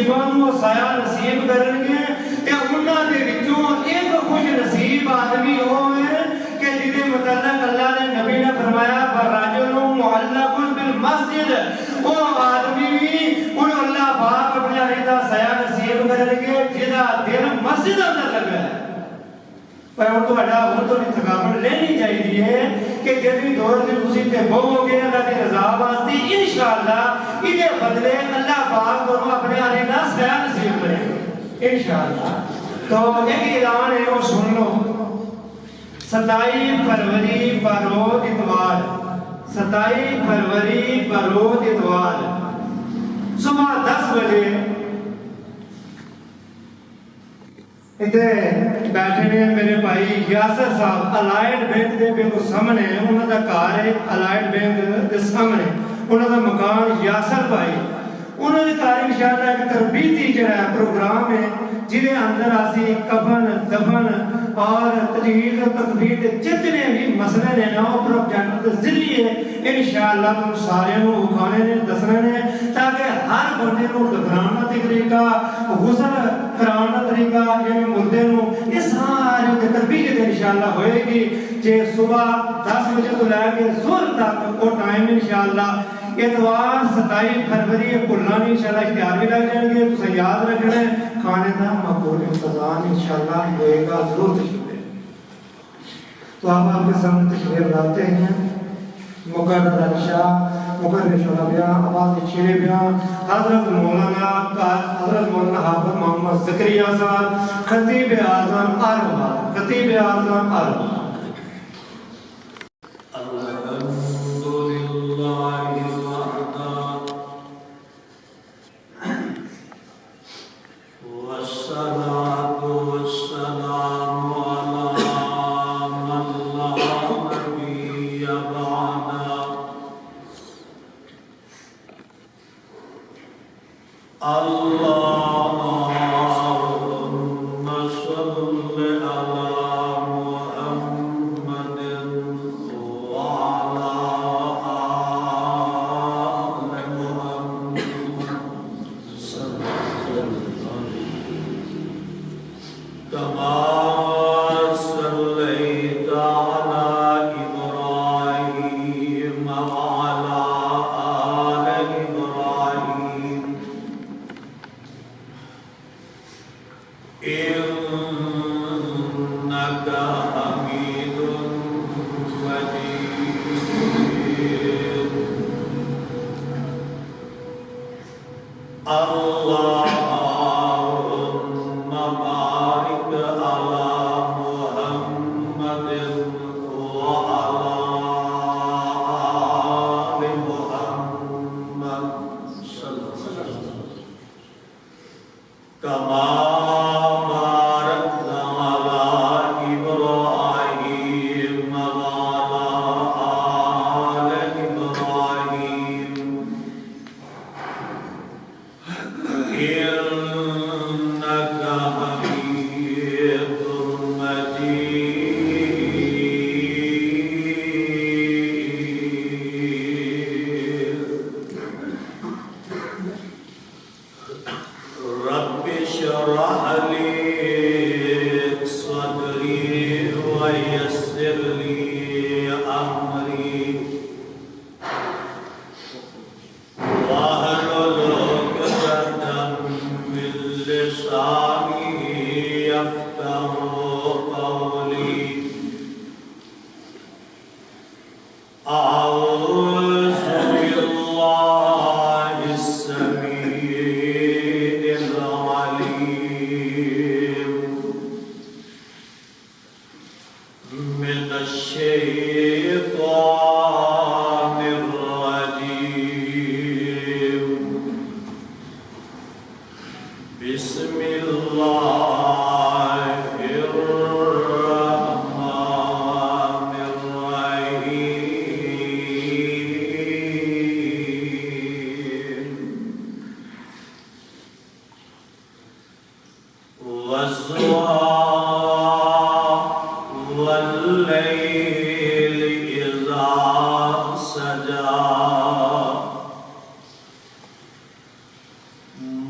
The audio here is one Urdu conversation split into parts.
نصیبوں سایہ نصیب کرن گے تے انہاں دے وچوں ایک خوش نصیب آدمی ہوئے کہ جدے متعلق اللہ نے نبی نے فرمایا فَرَجُلٌ مُعَلَّقٌ بِالْمَسْجِدِ وہ آدمی بھی ان اللہ پاک اپنے علیدہ سایہ نصیب کرن گے جدا دل مسجد اندر لگا ہے پر ان کو اڈا ہوں تو نہیں تھکاپڑ لینی چاہیے کہ جدی دور سے تسی تے بہو گے اللہ کی رضا واسطے انشاءاللہ انہیں بدلے اللہ پاک کو اپنے علیدہ سایہ نصیب کریں گے انشاءاللہ. تو ایک اعلان ہے وہ سن لو. 27 فروری بروز اتوار 27 فروری بروز اتوار صبح 10 بجے اتنے بیٹھے نے میرے بھائی یاسر صاحب الائیڈ بینک دے بالکل سامنے انہوں دا کار ہے الائیڈ بینک دے سامنے انہوں دا مکان یاسر بھائی انہوں نے کار انشاءاللہ ایک تربیتی جڑا پروگرام ہے جنہیں اندر آسی کفن دفن اور تجہیز و تکبیر دے جتنے بھی مسئلے نے نا وہ پروجیکٹ ذریعے انشاءاللہ تم سارے نو اکھانے نے دسنے نے تاکہ ہر بندے کو دفنانا طریقہ غسل کرانا طریقہ یہ مردے نو یہ سارے تربیت انشاءاللہ ہوئے گی جے صبح 10 بجے تو لے کے زور تک وہ ٹائم انشاءاللہ اتوار 27 فروری پلانی انشاءاللہ اختیار بھی لگ جائیں گے تو یاد رکھنا ہے کھانے کا مقبول انتظام انشاءاللہ ہوئے گا ضرور تشریف لیں. تو آپ کے سامنے تشریف لاتے ہیں مقرر شاہ مقرر شعبیہ آواز چھڑے بیاں حضرت مولانا حافظ محمد زکریا صاحب خطیب اعظم اربعہ خطیب اعظم اربعہ.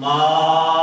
ما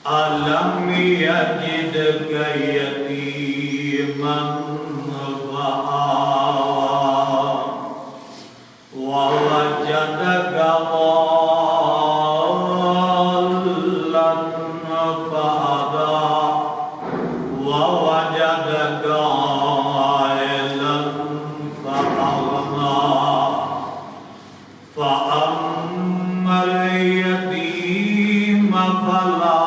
ألم يجدك يتيما فآوى ووجدك ضالا فهدى ووجدك عائلا فأغنى فأما اليتيم فلا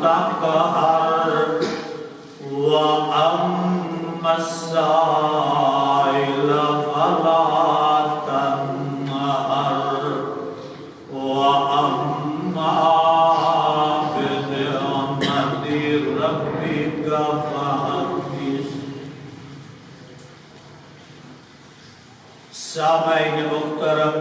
تقهر وأما السائل فلا تنهر وأما بنعمة ربك فحدث. سامعین محترم،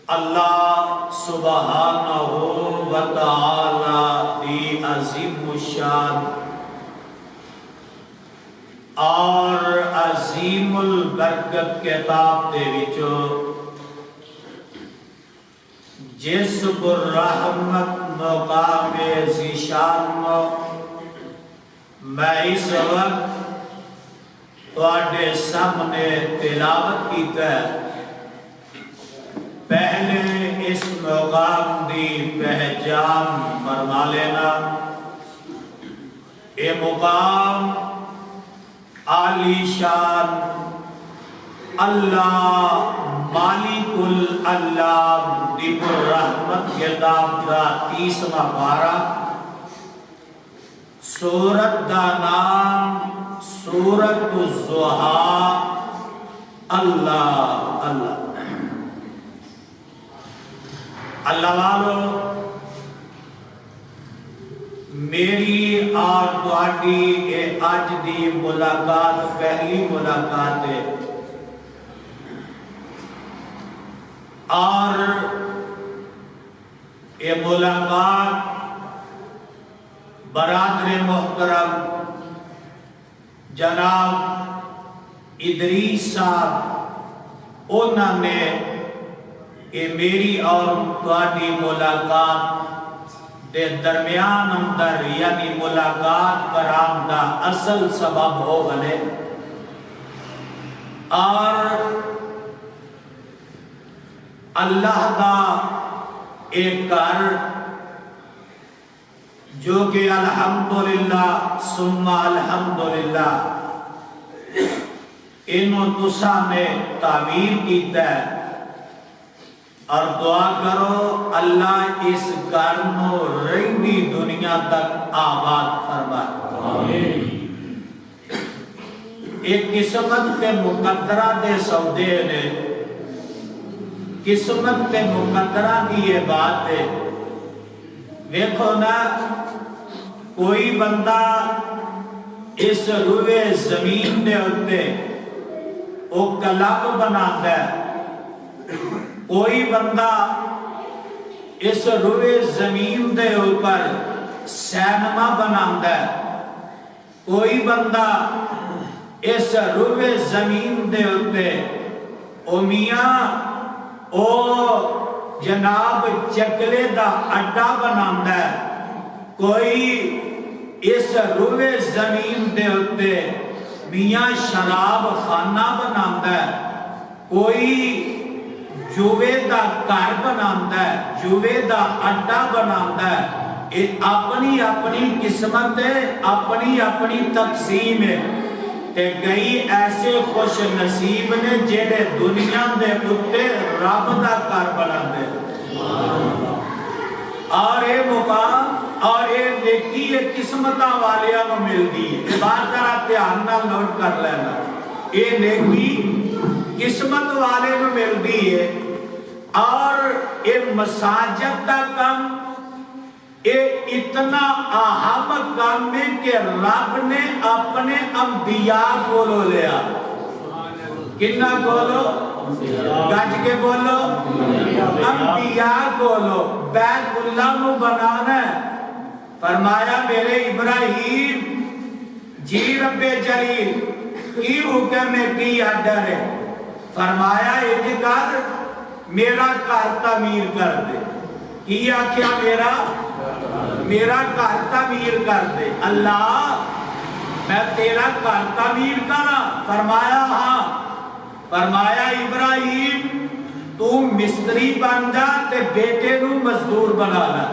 اللہ سبحانہ و تعالی دی عظیم الشان اور عظیم البرکت کتاب دے وچوں جس برحمت مقام ذیشان میں اس وقت تواڈے سامنے تلاوت کیتا ہے، پہلے اس مقام دی پہچان فرما لینا۔ یہ مقام عالی شان اللہ مالک العلام دی رحمت کتاب دا 30واں پارہ، سورت دا نام سورت الضحیٰ۔ اللہ اللہ اللہ والو، میری اور تواڈی اے اج دی ملاقات پہلی ملاقات ہے، اور یہ ملاقات برادر محترم جناب ادریس صاحب انہوں نے یہ میری اور تواڈی ملاقات دے درمیان اندر یعنی ملاقات کران دا اصل سبب ہو بنے، اور اللہ دا ایک گھر جو کہ الحمدللہ ثم الحمدللہ انہوں تسا نے تعمیر کیتا ہے، اور دعا کرو اللہ اس گھر نو رہندی دنیا تک آباد فرمائے۔ ایک قسمت کے مقدرہ دے سودے نے، قسمت کے مقدرہ کی یہ بات ہے۔ دیکھو نا، کوئی بندہ اس روئے زمین دے ہوتے وہ کلب بناتا ہے، کوئی بندہ اس روئے زمین دے اوپر سینما بناتا ہے، کوئی بندہ اس روئے زمین دے اوپر او میاں او جناب چکلے دا اڈا بناتا ہے، کوئی اس روئے زمین دے اوپر میاں شراب خانہ بناتا ہے، کوئی جوے دا گھر بناتا ہے، جوے دا اڈا بناتا ہے۔ یہ اپنی اپنی قسمت ہے، اپنی اپنی تقسیم ہے۔ تے کئی ایسے خوش نصیب نے جڑے دنیا دے اتے رب دا گھر بناتے، اور یہ مقام اور یہ نیکی یہ قسمتاں والیاں کو ملتی ہے۔ بات ذرا دھیان نال نوٹ کر لینا، یہ نیکی قسمت والے کو ملتی ہے، اور یہ مساجد کا کام یہ اتنا اہم کام ہے کہ رب نے اپنے انبیاء کو لو لیا۔ کتنا بولو؟ گج کے بولو، انبیاء کو لو۔ بیت اللہ کو بنانا ہے، فرمایا میرے ابراہیم جی رب جلیل کی حکم میں کی آڈر ہے، فرمایا اجکر میرا گھر تعمیر کر دے. کی آخیا میرا گھر تعمیر کر دے. اللہ میں تیرا گھر تعمیر کرا؟ فرمایا ہاں. فرمایا ابراہیم تو مستری بن جا تے بیٹے نو مزدور بنا لا.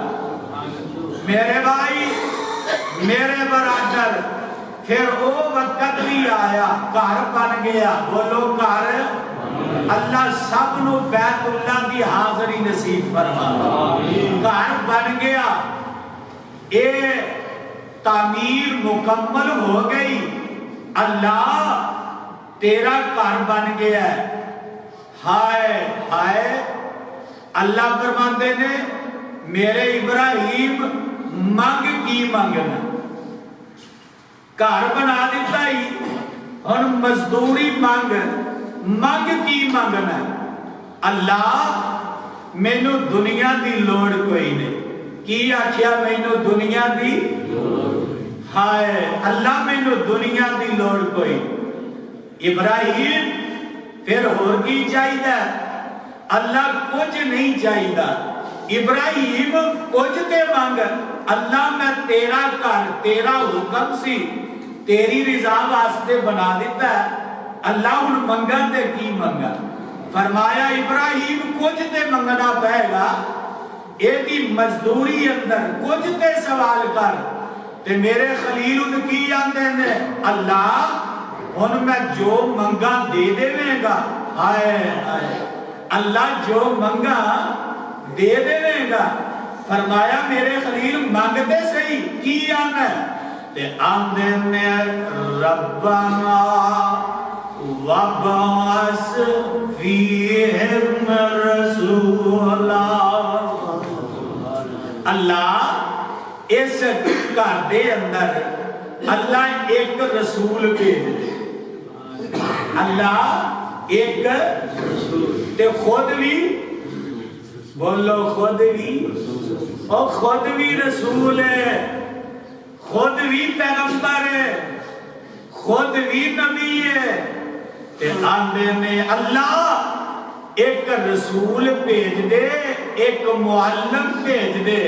میرے بھائی میرے برادر پھر وہ وقت بھی آیا گھر بن گیا. بولو گھر. اللہ سب نو بیت اللہ کی حاضری نصیب فرما. گھر بن گیا. اے تعمیر مکمل ہو گئی. اللہ تیرا گھر بن گیا ہے. ہائے ہائے اللہ فرماتے نے میرے ابراہیم منگ کی منگنا. گھر بنا دیتا ہی ہن مزدوری منگ کی منگنا. اللہ مینو دنیا دی لوڑ کوئی نہیں. کی آخیا مینو دنیا دی. ہائے اللہ مینو دنیا دی لوڑ کوئی. ابراہیم پھر ہور کی چاہیے؟ اللہ کچھ نہیں چاہیے. ابراہیم کچھ تے مانگ. اللہ میں تیرا گھر تیرا حکم سی تیری رضا واسطے بنا دیتا ہے. اللہ ہن منگا تے کی منگا؟ فرمایا ابراہیم کچھ تے منگنا پائے گا. ایدی مزدوری اندر کچھ تے سوال کر. تے میرے خلیل ان کی آندے نے اللہ ہن میں جو منگا دے دے گا. ہائے ہائے اللہ جو منگا دے دے گا. فرمایا میرے خلیل مانگتے صحیح کی آنا ہے؟ تے آندے نے ربنا وَبَعَثْ فِيهِمْ رَسُولًا. اللہ اس گھر دے اندر اللہ ایک رسول بھیج دے. اللہ ایک تے خود بھی بولو خود بھی اور خود بھی رسول ہے. خود بھی پیغمبر ہے. خود بھی نبی ہے. تے آندے نے اللہ ایک رسول بھیج دے ایک معلم بھیج دے.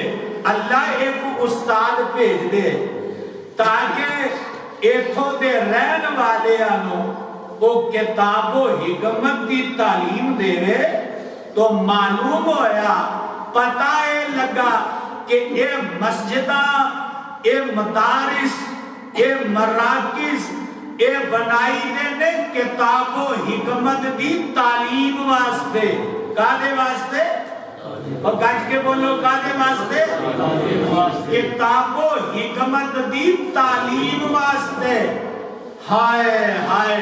اللہ ایک استاد بھیج دے تاکہ ایتھوں دے رہن والے آنو وہ کتاب و حکمت کی تعلیم دے رہے. تو معلوم ہویا پتہ لگا کہ اے مسجدہ اے مدارس اے مراکز اے بنائی دے نے کتاب و حکمت دی تعلیم واسطے. کادے واسطے؟ اور گج کے بولو کادے واسطے؟ کتاب و حکمت دی تعلیم واسطے. ہائے ہائے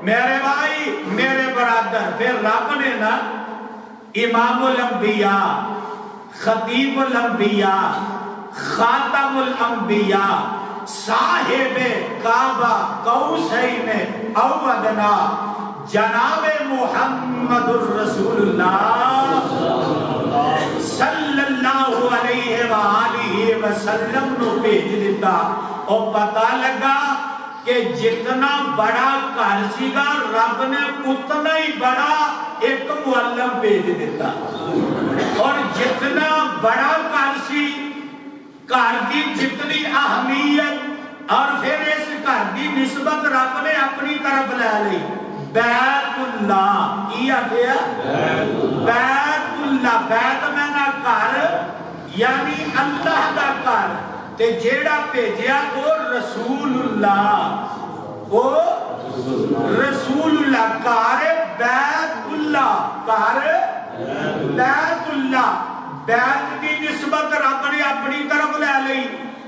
میرے بھائی میرے برادر پھر رب نے نا امام الانبیاء خطیب الانبیاء خاتم الانبیاء صاحب کعبہ قوسین او ادنا جناب محمد الرسول اللہ صلی اللہ علیہ وآلہ وسلم نو بھیج دیتا. اور پتہ لگا کہ جتنا بڑا گھر سیگا رب نے اتنا ہی بڑا ایک معلم بھیج دیتا. اور جتنا بڑا گھر سی گھر کی جتنی اہمیت اور پھر اس گھر کی نسبت رب نے اپنی طرف لے لی. بیت اللہ کی آگیا بیت اللہ. بیت میں نہ گھر یعنی اللہ دا گھر. تے جیڑا بھیجیا وہ رسول اللہ. وہ رسول اللہ گھر بیت اللہ. گھر بیت اللہ. بیت کی نسبت رب نے اپنی طرف لے لی.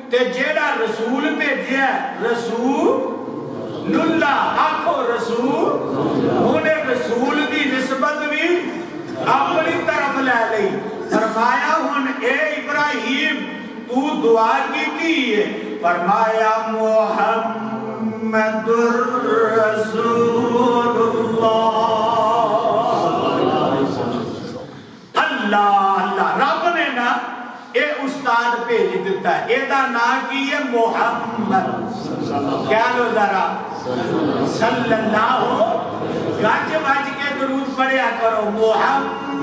تے جیڑا رسول بھیجیا رسول اللہ. آکھو رسول. انہیں رسول کی نسبت بھی اپنی طرف لے لی. فرمایا ہن اے ابراہیم تو دعا کی تھی ہے. فرمایا محمد رسول اللہ. اللہ رب نے نا اے استاد بھیج دیتا ہے. اے دا نا کی ہے محمد. کیا لو ذرا صلی اللہ گج بج کے درود پڑھیا کرو. محمد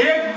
1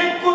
1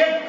1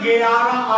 11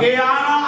11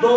2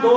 2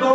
2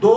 2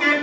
3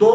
2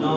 9,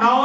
9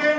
3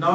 9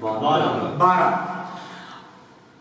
12।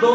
2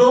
2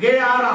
11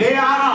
11।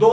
2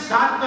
7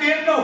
3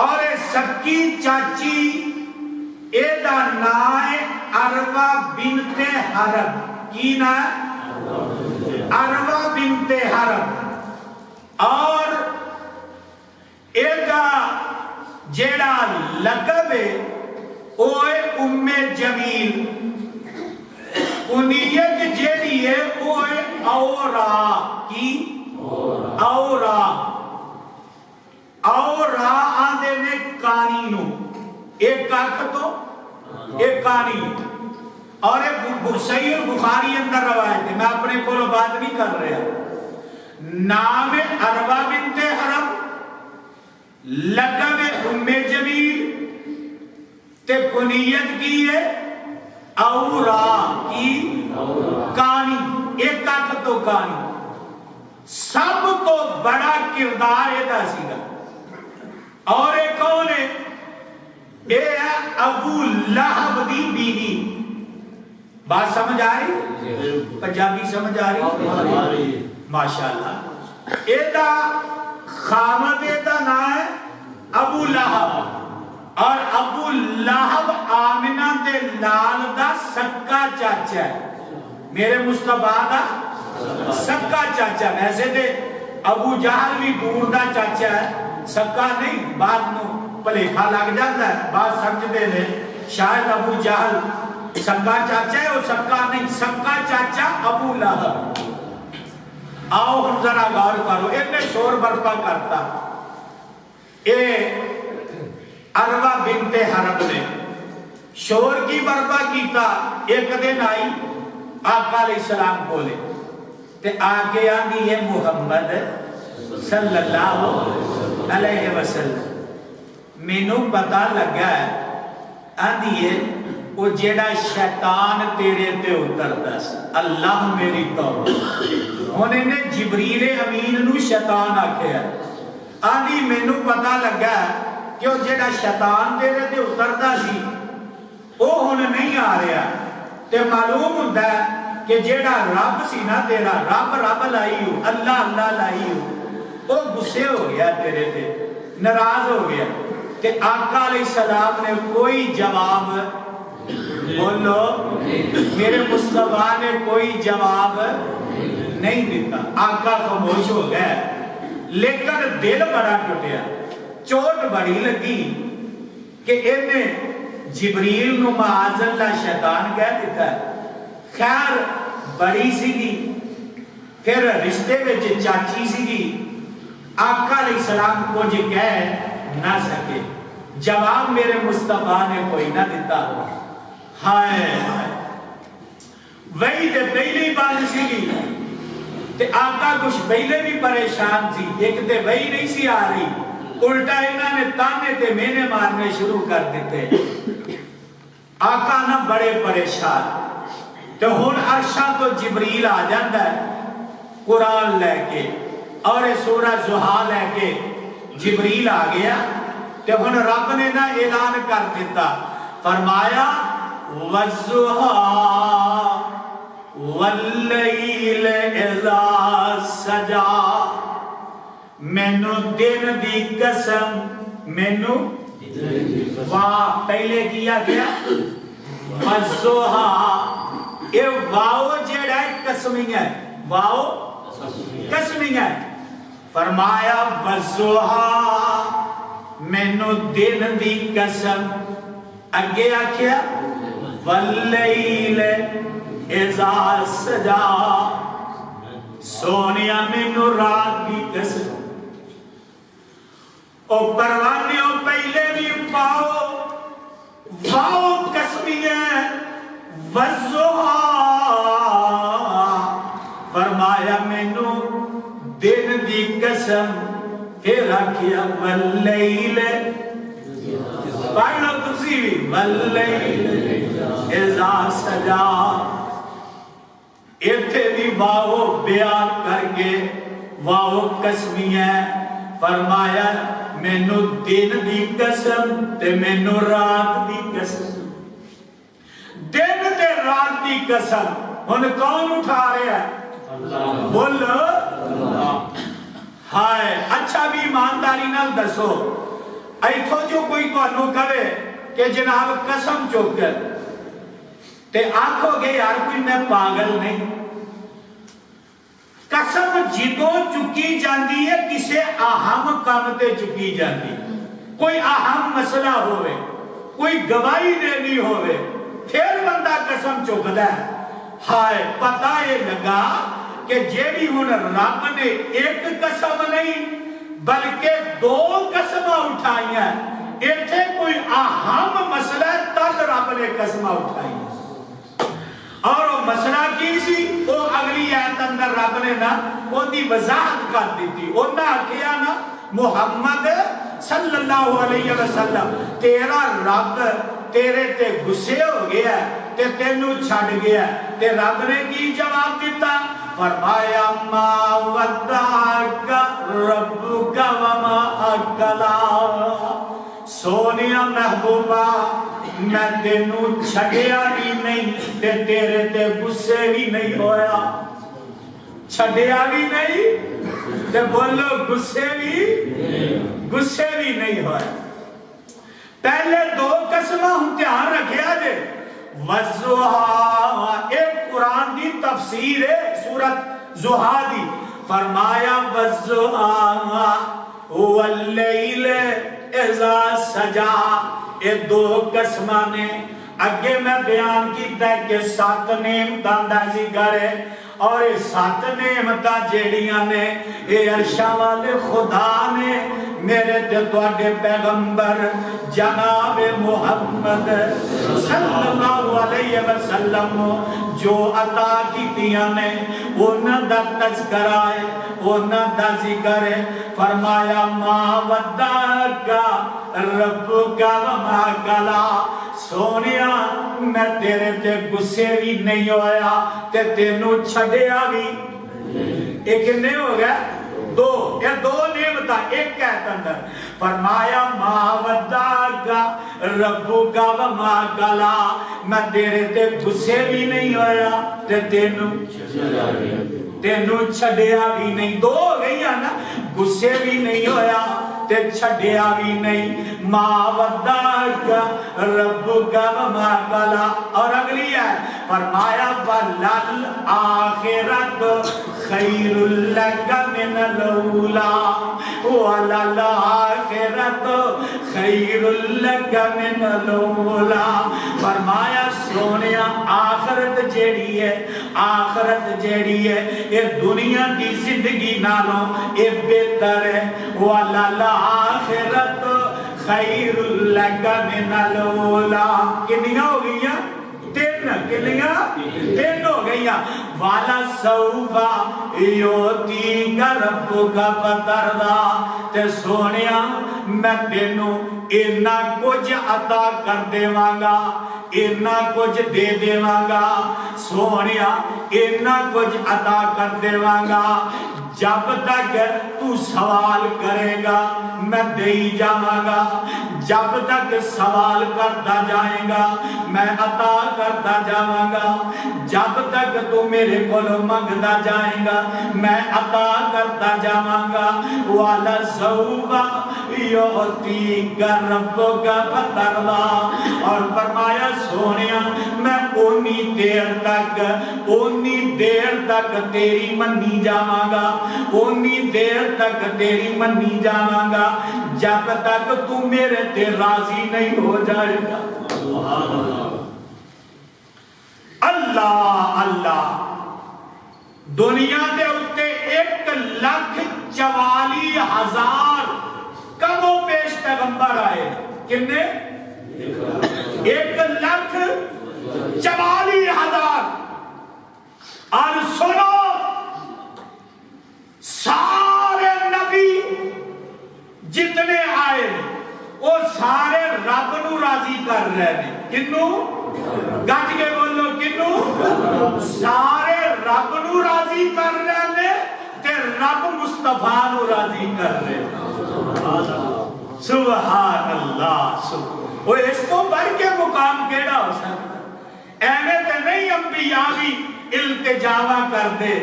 اور سکی چاچی ایدا نام عروہ بنت حرب. کی نام؟ عروہ بنت حرب. اور ایدا جیڑا لقب ہے اوے ام جمیل. کنیت جیڑی ہے اوے اورا. کی؟ اورا. اورا آندے نے کانی نو. ایک کاکھ تو ایک کانی. اور ایک صحیح بخاری اندر روایت ہے, میں اپنے کو بات نہیں کر رہا. نام عروہ بنت حرب, لقب ام جمیل, تے کنیت کی ہے اورا. کی؟ کانی. ایک کاکھ تو کانی. سب تو بڑا کردار ایدہ سی گا. اور ایک کون ہے؟ اے ہے ابو لہب دی بیوی. بات سمجھ آ رہی؟ پنجابی سمجھ آ رہی؟ ماشاءاللہ. ایدہ خامد ایدہ نا ہے ابو لہب. اور ابو لہب آمنہ دے لال دا سکا چاچا ہے. میرے مصطفیٰ دا سکا چاچا. ویسے دے ابو جہل بھی دور دا چاچا ہے, سکا نہیں. بعد نو پلیکھا لگ جاتا ہے, بات سمجھ دے لے شاید ابو جہل سکا چاچا ہے, وہ سکا نہیں. سکا چاچا ابو لہب. آؤ ہم ذرا غور کرو. اتنے شور برپا کرتا اے عروہ بنت حرب نے شور کی برپا کیتا. ایک دن آئی آقا علیہ السلام بولے تے آگے آنی ہے محمد صلی اللہ علیہ وسلم. میں نو پتا لگا ہے آنی ہے وہ جیڑا شیطان تیرے تے اترتا سی. اللہ میری توبہ. انہیں نے جبریل امین نو شیطان آکھے ہے. آنی میں نو پتا لگا ہے کہ وہ جیڑا شیطان تیرے تے اترتا سی وہ انہیں نہیں آ رہا. تے معلوم ہوتا ہے کہ جیڑا رب سی نا تیرا, رب رب لائی ہو, اللہ اللہ لائی ہو, وہ غصے ہو گیا تیرے تے, ناراض ہو گیا. تے آقا علیہ السلام نے کوئی جواب, بولو میرے مصطفیٰ نے کوئی جواب نہیں دیتا. آقا خاموش ہو گیا. لیکن دل بڑا ٹوٹیا, چوٹ بڑی لگی کہ انہیں جبریل نو معاذ اللہ شیطان کہہ دیتا ہے. خیر بڑی سی گی, پھر رشتے وچ چاچی سی گی. آقا علیہ السلام کو جی کہہ نہ سکے. جواب میرے مصطفیٰ نے کوئی نہ دیتا. ہائے وہی تے پہلی بات سی گی تے آقا کچھ پہلے بھی پریشان سی. ایک تے وہی نہیں سی آ رہی, الٹا انہوں نے تانے تے مینے مارنے شروع کر دیتے. آقا نہ بڑے پریشان. تو ہن عرشاں تو جبریل آ جاتا ہے قرآن لے کے, اور سورہ زحا لے کے جبریل آ گیا. تو ہن رب نے نہ اعلان کر دیتا, فرمایا وَالزُّحَا وَاللَّيْلِ اِذَا سَجَا. مینو دن دی قسم, مینو واہ پہلے کیا کیا وَالزُّحَا. اے واو جیڑا ہے قسمی ہے, واو قسمی ہے. فرمایا وَالزُّحَا مینو دن دی قسم. اگے آکھیا وَاللَّيْلِ اِذَا سَجَا. سونیا مینو رات دی قسم. او پروانیوں پہلے بھی واو قسمی ہے. وَالزُّحَا فرمایا مینو دن دی قسم. پھر آکھیا وَاللَّيْلِ, پڑھ لو تسی بھی, وَاللَّيْلِ اِذَا سَجَا. ایتھے بھی واو بیان کر کے واو قسمی ہے. فرمایا مینو دن دی قسم تے مینو رات دی قسم. دن تے رات دی قسم. ہن کون اٹھا رہا ہے؟ بولو. ہائے اچھا بھی ایمانداری نال دسو, ایتھوں جو کوئی تانوں کہے کہ جناب قسم چک تے آکھو گے یار کوئی میں پاگل نہیں. قسم جدوں چکی جاندی ہے کسے اہم کام تے چکی جاندی, کوئی اہم مسئلہ ہوئے, کوئی گواہی دینی ہوئے, پھر بندہ قسم چکدا ہے. ہائے پتہ یہ لگا کہ جیڑی ہن رب نے ایک قسم نہیں بلکہ 2 قسماں اٹھائیاں, ایتھے کوئی اہم مسئلہ ہے تب رب نے قسماں اٹھائیاں. اور وہ مسئلہ کی سی وہ اگلی آیت اندر رب نے نا وہ دی وضاحت کر دیتی. انہاں کیا نا محمد صلی اللہ علیہ وسلم تیرا رب تیرے تے غصے ہو گیا تے تینوں چھڑ گیا تے رب نے کی جواب دیتا, فرمایا ما ودعک ربک وما اکلا. سونیا محبوبہ میں تینوں چھڑیا بھی نہیں تے تیرے تے غصے بھی نہیں ہویا. چھڑیا بھی نہیں تے بولو غصے بھی نہیں ہویا. پہلے 2 قسماں ہم دھیان رکھیا جے. وَالضُّحَىٰ ایک قرآن دی تفسیر ہے سورت زحا دی, فرمایا وَالضُّحَىٰ وَاللَّيْلِ اِذَا سَجَا. یہ 2 قسماں نے اگے میں بیان کیتا ہے کہ 7 نعمتاں دا ذکر ہے اور 7 نعمتاں جیڑیاں نے یہ عرشاں والے خدا نے میرے تے تواڈے پیغمبر جناب محمد صلی اللہ علیہ وسلم جو عطا کیتیاں نے انہاں دا تذکرہ ہے, انہاں دا ذکر ہے. فرمایا ما ودعک ربک وما قلا. سونیا میں تیرے تے غصے بھی نہیں ہویا تے تینوں چھڈیا بھی. ایک کنے ہو گیا 2, یہ 2 نعمتاں ایک کہتا اندر. فرمایا ما ودعک ربک وما قلا, میں تیرے تے غصے بھی نہیں ہویا تے تینوں چھڈیا بھی نہیں. 2 ہو گئی نا, غصے بھی نہیں ہویا تے چھڈیا بھی نہیں. ما ودعک ربک وما قلا. اور اگلی ہے فرمایا ولل آخرت خیر لک من الاولی ولل آخرت خیر لک من الاولی. فرمایا سونیا آخرت جیڑی ہے یہ دنیا کی زندگی نالوں یہ بہتر ہے. ولل آخرت خیر لک من الاولی. کنیاں ہو گئیاں 3 ہو گئیاں. والا سوفا یوتی ربک فترضا. تے سونیا میں تینوں اینا کچھ عطا کر دیواں گا, اینا کچھ دے دیواں گا. سونیا اینا کچھ عطا کر دیواں گا جب تک تو سوال کرے گا میں دے جاواں گا. جب تک سوال کرتا جائے گا میں عطا کرتا جاواں گا. جب تک تو میرے کول منگتا جائے گا میں عطا کرتا جاواں گا. والا سوف یعطیک ربک فترضا. اور فرمایا سونیا میں اونی دیر تک تیری منی جاواں گا, اونی دیر تک تیری منی جاواں گا جب تک تو میرے تے راضی نہیں ہو جائے گا. اللہ اللہ. دنیا دے اتے 1,44,000 کم و پیش پیغمبر آئے. کنے 1,44,000. اور سنو سارے نبی جتنے آئے وہ سارے رب نو راضی کر رہے ہیں. کنوں گج کے بولو کنوں؟ سارے رب نو راضی کر رہے ہیں تے رب مصطفیٰ نو راضی کر رہے ہیں. سبحان اللہ. وہ اس کو بڑھ کے مقام کیڑا ہو سکتا؟ ایویں تے نہیں انبیاء بھی التجاوا کر دے.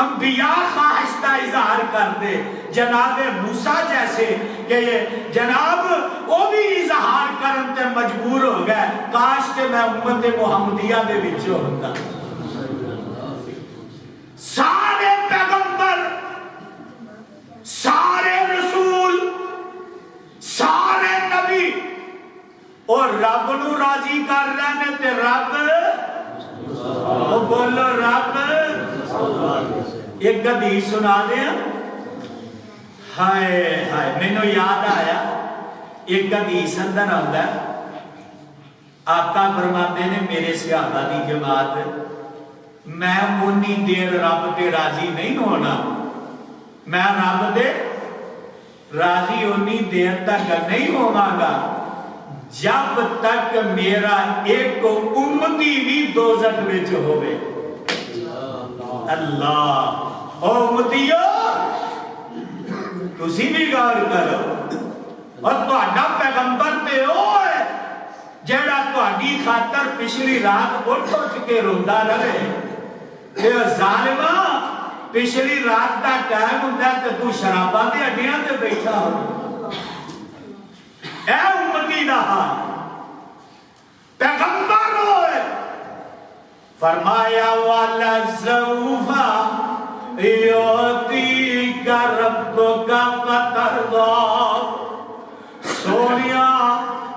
انبیاء خواہش کا اظہار کر دے جناب موسیٰ جیسے کہ یہ جناب وہ بھی اظہار کرن تے مجبور ہو گئے کاش کہ میں امت محمدیہ دے وچ ہوتا سارے پیغمبر سارے رسول سارے نبی اور رب نو راضی کر رہے ہیں تے رب وہ بولو رب ایک حدیث سنا دیا ہائے ہائے میں نے یاد آیا ایک حدیث اندر آتا ہے آقا فرماتے ہیں میرے صحابہ دی جماعت میں اونی دیر رب تے راضی نہیں ہونا میں رب دے راضی اونی دیر تک نہیں ہوگا گا جب تک میرا ایک امتی بھی دوزخ وچ ہوئے اللہ او امتیو تسی بھی غور کرو اور تہاڈا پیغمبر تے او ہے جیڑا تہاڈی خاطر پچھلی رات اٹھ اٹھ کے روندا رہے اے ظالما پچھلی رات دا ٹائم ہوندا تے تو شراباں دے اڈیاں تے بیٹھا ہو اے امتی دا حال پیغمبر ہوئے فرمایا وَلَسَوْفَ يُعْطِيكَ رَبُّكَ فَتَرْضَىٰ سونیا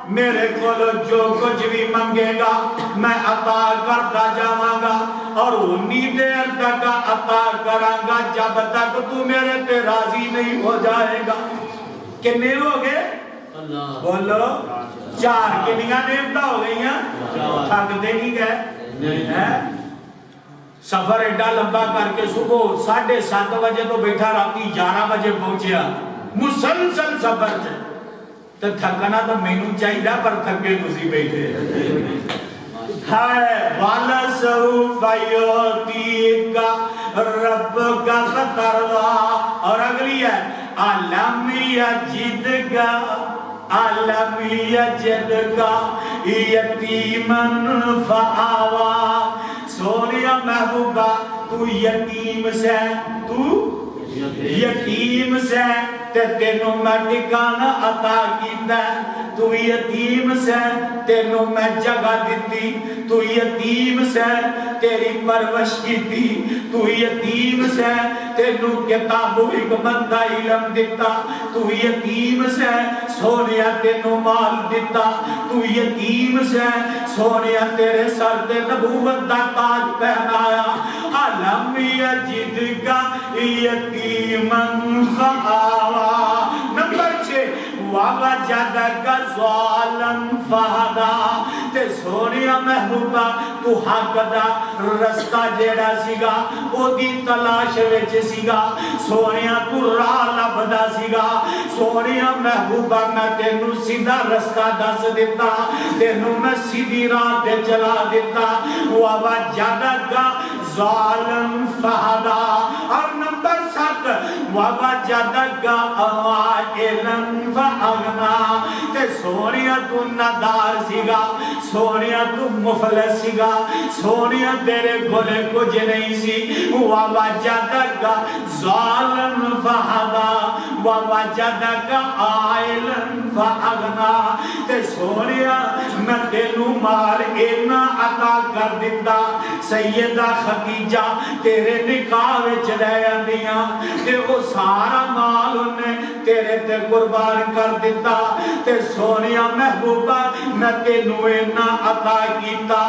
میرے کول جو کچھ بھی منگے گا میں عطا کرتا جاواں گا اور انی دیر تک عطا کراں گا جب تک تو میرے تے راضی نہیں ہو جائے گا کتنے ہو گئے بولو چار کنیاں نعمتاں ہو گئی ہیں تھک دے نہیں گئے سفر ایڈا لمبا کر کے صبح 7:30 بجے تو بیٹھا راتی 11 بجے پہنچیا مسلسل سفر سے تو تھکنا تو مینوں چاہیے پر تھکے تسی بیٹھے ہے وَلَسَوْفَ يُعْطِيكَ رَبُّكَ فَتَرْضَىٰ اور اگلی ہے أَلَمْ يَجِدْكَ يَتِيمًا فَآوَىٰ سونیا محبوبہ تو یتیم سے یتیم سے تے تینوں میں ٹھکانہ عطا کیتا تو یتیم سے تینوں میں جگہ دیتی تو یتیم سے تیری پرورش کیتی تو یتیم سے تینوں کتاب و حکمت دا علم دیتا تو یتیم سے سونیا تینوں مال دیتا تو یتیم سے سونیا تیرے سر تے نبوت دا تاج پہنایا علم یجد کا یتیمن فآوا نمبر 6 وَوَجَدَكَ ظَالًا فَهَدَىٰ تے سونیا محبوبہ تو حق دا رستہ جیڑا سیگا او دی تلاش وچ سیگا سونیا تو راہ لبدا سیگا سونیا محبوبہ میں تینوں سیدھا رستہ دس دیتا تینوں میں سیدھی راہ تے چلا دیتا وَوَجَدَكَ ظَالًا فَهَدَىٰ اور نمبر 7 وَوَجَدَكَ عَائِلًا فَأَغْنَىٰ تے سونیا تو نادار سیگا سونیا تو مفلس سیگا سونیا تیرے گھولے کچھ نہیں سی وَوَجَدَكَ ظَالًا فَهَدَىٰ وَوَجَدَكَ عَائِلًا فَأَغْنَىٰ تے سونیا میں تینوں مال اینا عطا کر دیتا سیدہ خدیجہ تیرے نکاح وچ رہ آندیاں تے وہ سارا مال انہیں تیرے تے قربان کر دیتا تے سونیا محبوبہ میں تینوں اینا عطا کیتا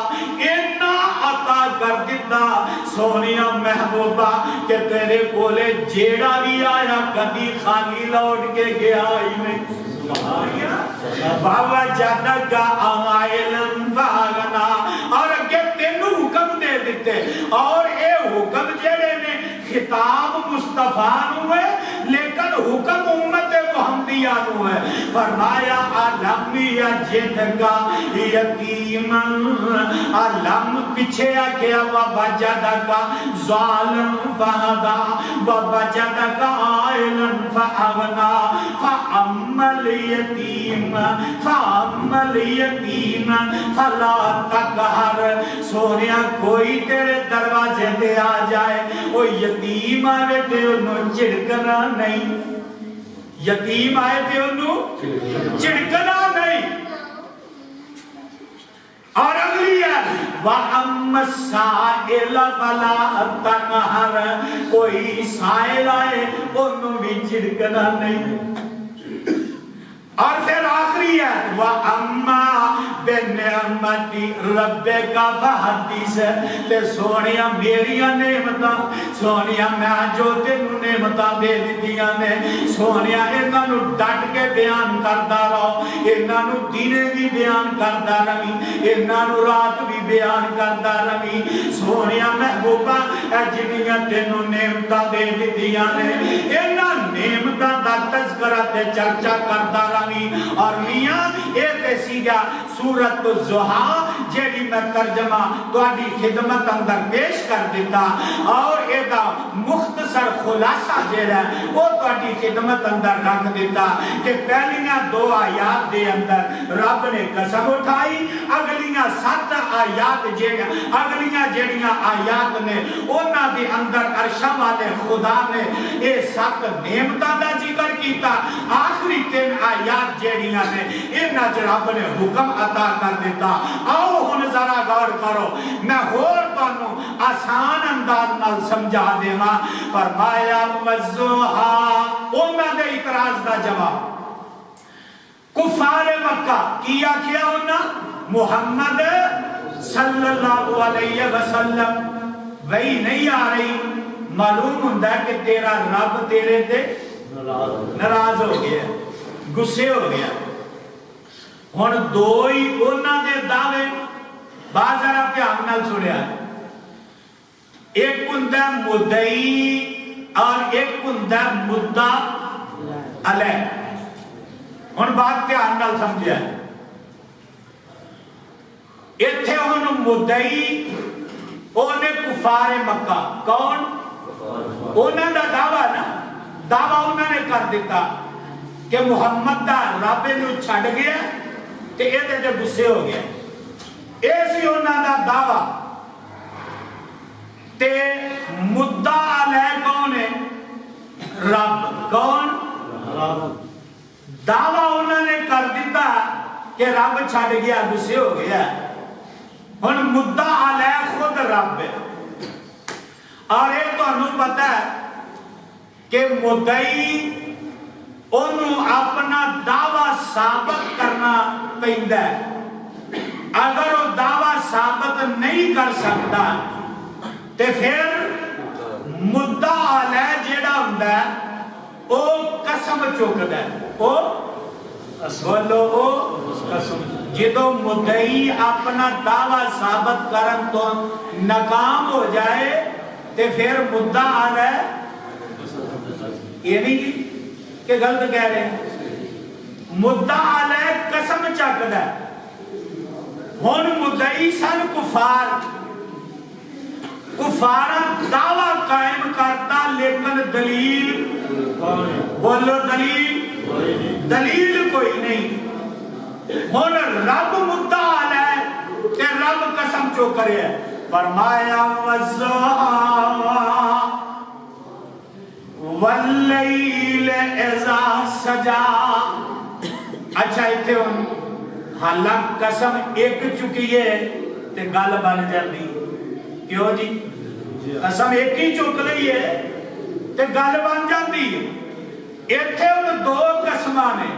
اینا عطا کر دیتا سونیا محبوبہ کہ تیرے کولے جیڑا بھی آیا کدی خالی لوٹ کے گیا ہی نہیں وَوَجَدَكَ عَائِلًا فَأَغْنَىٰ اور اگے تینوں حکم دے دیتے اور اے حکم جڑے نے خطاب مصطفیٰ ہوئے لیکن حکم امت انبیاء نو ہے فرمایا علم یجدکا یتیمن علم پیچھے آکیا ووجدکا ظالم فہدا ووجدکا عائلا فاغنا فاما الیتیم فلا تقہر سونیا کوئی تیرے دروازے پہ آ جائے وہ یتیم آئے تے انہوں چڑکنا نہیں یتیم آئے تے انہوں چڑکنا نہیں اور اگلی ہے وَأَمَّ السَّائِلَ فَلَا تَنْهَرْ کوئی سائل آئے انہوں بھی چڑکنا نہیں اور پھر آخری ہے وَأَمَّا بِنِعْمَتِ رَبِّكَ فَحَدِّثْ تے سونیا میریاں نعمتاں سونیا میں جو تینوں نعمتاں دے دتیاں نے سونیا انہاں نو ڈٹ کے بیان کردا رہو انہاں نو دینے بھی بیان کردا رہی انہاں نو رات بھی بیان کردا رہی سونیا محبوبہ اے جنیاں تینوں نعمتاں دے دتیاں نے انہاں نعمتاں دا تذکرہ تے چرچا کردا رہی اور میاں ایک ایسی گا سورت الضحیٰ جیڑی میں ترجمہ تواڈی خدمت اندر پیش کر دیتا اور ایک مختصر خلاصہ جیڑا ہے وہ تواڈی خدمت اندر رکھ دیتا کہ پہلیاں 2 آیات دے اندر رب نے قسم اٹھائی اگلیاں 7 آیات جیڑیاں آیات نے انہاں دے اندر عرشاں والے خدا نے اے 7 نعمتاں دا ذکر کیتا آخری 3 آیات جیڑیاں نے انہاں چ رب نے حکم عطا کر دیتا آؤ ہن ذرا غور کرو میں ہور تانوں آسان انداز نال سمجھا دیواں فرمایا والضحیٰ انہاں دے اعتراض دا جواب کفار مکہ کیا کیا انہاں محمد صلی اللہ علیہ وسلم وہی نہیں آ رہی معلوم ہوندا ہے کہ تیرا رب تیرے تے ناراض ہو گیا گسے ہو گیا ہن 2 ہی انہاں دے دعوے بعض ذرا دھیان نال سنیا ایک ہوندا مدعی اور ایک ہوندا مدعا علیہ ہن بات دھیان نال سمجھیا ایتھے ہن مدعی اونے کفار مکہ کون انہاں دا دعویٰ نا دعویٰ انہاں نے کر دیتا کہ محمد دا رب نو چھڈ گیا تے اے دے غصے ہو گیا اے سی انہاں دا دعویٰ تے مدعا علیہ کون ہے رب کون دعویٰ انہاں نے کر دیتا کہ رب چھڈ گیا غصے ہو گیا ہن مدعا علیہ خود رب ہے اور ایک تانوں پتہ ہے کہ مدعی انہوں اپنا دعویٰ ثابت کرنا پیندا ہے اگر وہ دعویٰ ثابت نہیں کر سکتا تے پھر مدعا علیہ جیڑا ہوندا ہے او قسم چکدا ہے او بولو او قسم جدو مدعی اپنا دعویٰ ثابت کرن تو ناکام ہو جائے تے پھر مدعا علیہ یہ نہیں کہ غلط کہہ رہے ہیں مدعا علیہ قسم چکدا ہے ہن مدعی سن کفار دعویٰ قائم کرتا لیکن دلیل بولو دلیل کوئی نہیں ہن رب مدعا علیہ کہ رب قسم چو کرے فرمایا والضحیٰ واللیل اذا سجا اچھا ایتھے ہن حالانکہ قسم ایک چکی ہے تے گل بن جاندی کیوں جی قسم ایک ہی چک لئی ہے تے گل بن جاندی ایتھے ہن 2 قسماں نے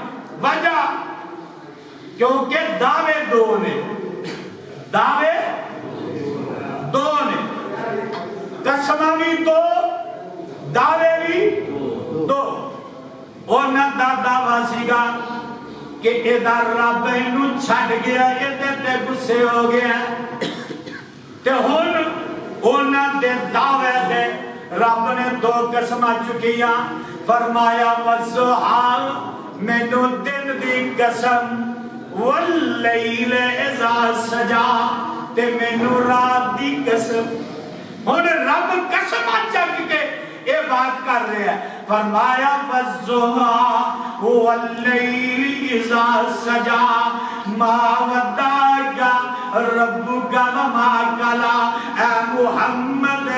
وجہ کیونکہ دعوے 2 نے دعوے 2 نے قسماں بھی 2 دعوے بھی 2 انہاں دا دعویٰ سیگا کہ ادھر رب انہوں چھڈ گیا ادھر تے غصے ہو گیا تے ہن انہاں دے دعوے دے رب نے 2 قسماں چکیاں فرمایا وَالضُّحَا مینو دن دی قسم واللیل اذا سجا تے مینو رات دی قسم. ہن رب قسم چک کے یہ بات کر رہے ہیں. فرمایا وَالضُّحَا واللیل اذا سجا ما ودعک ربک وما قلی. اے محمد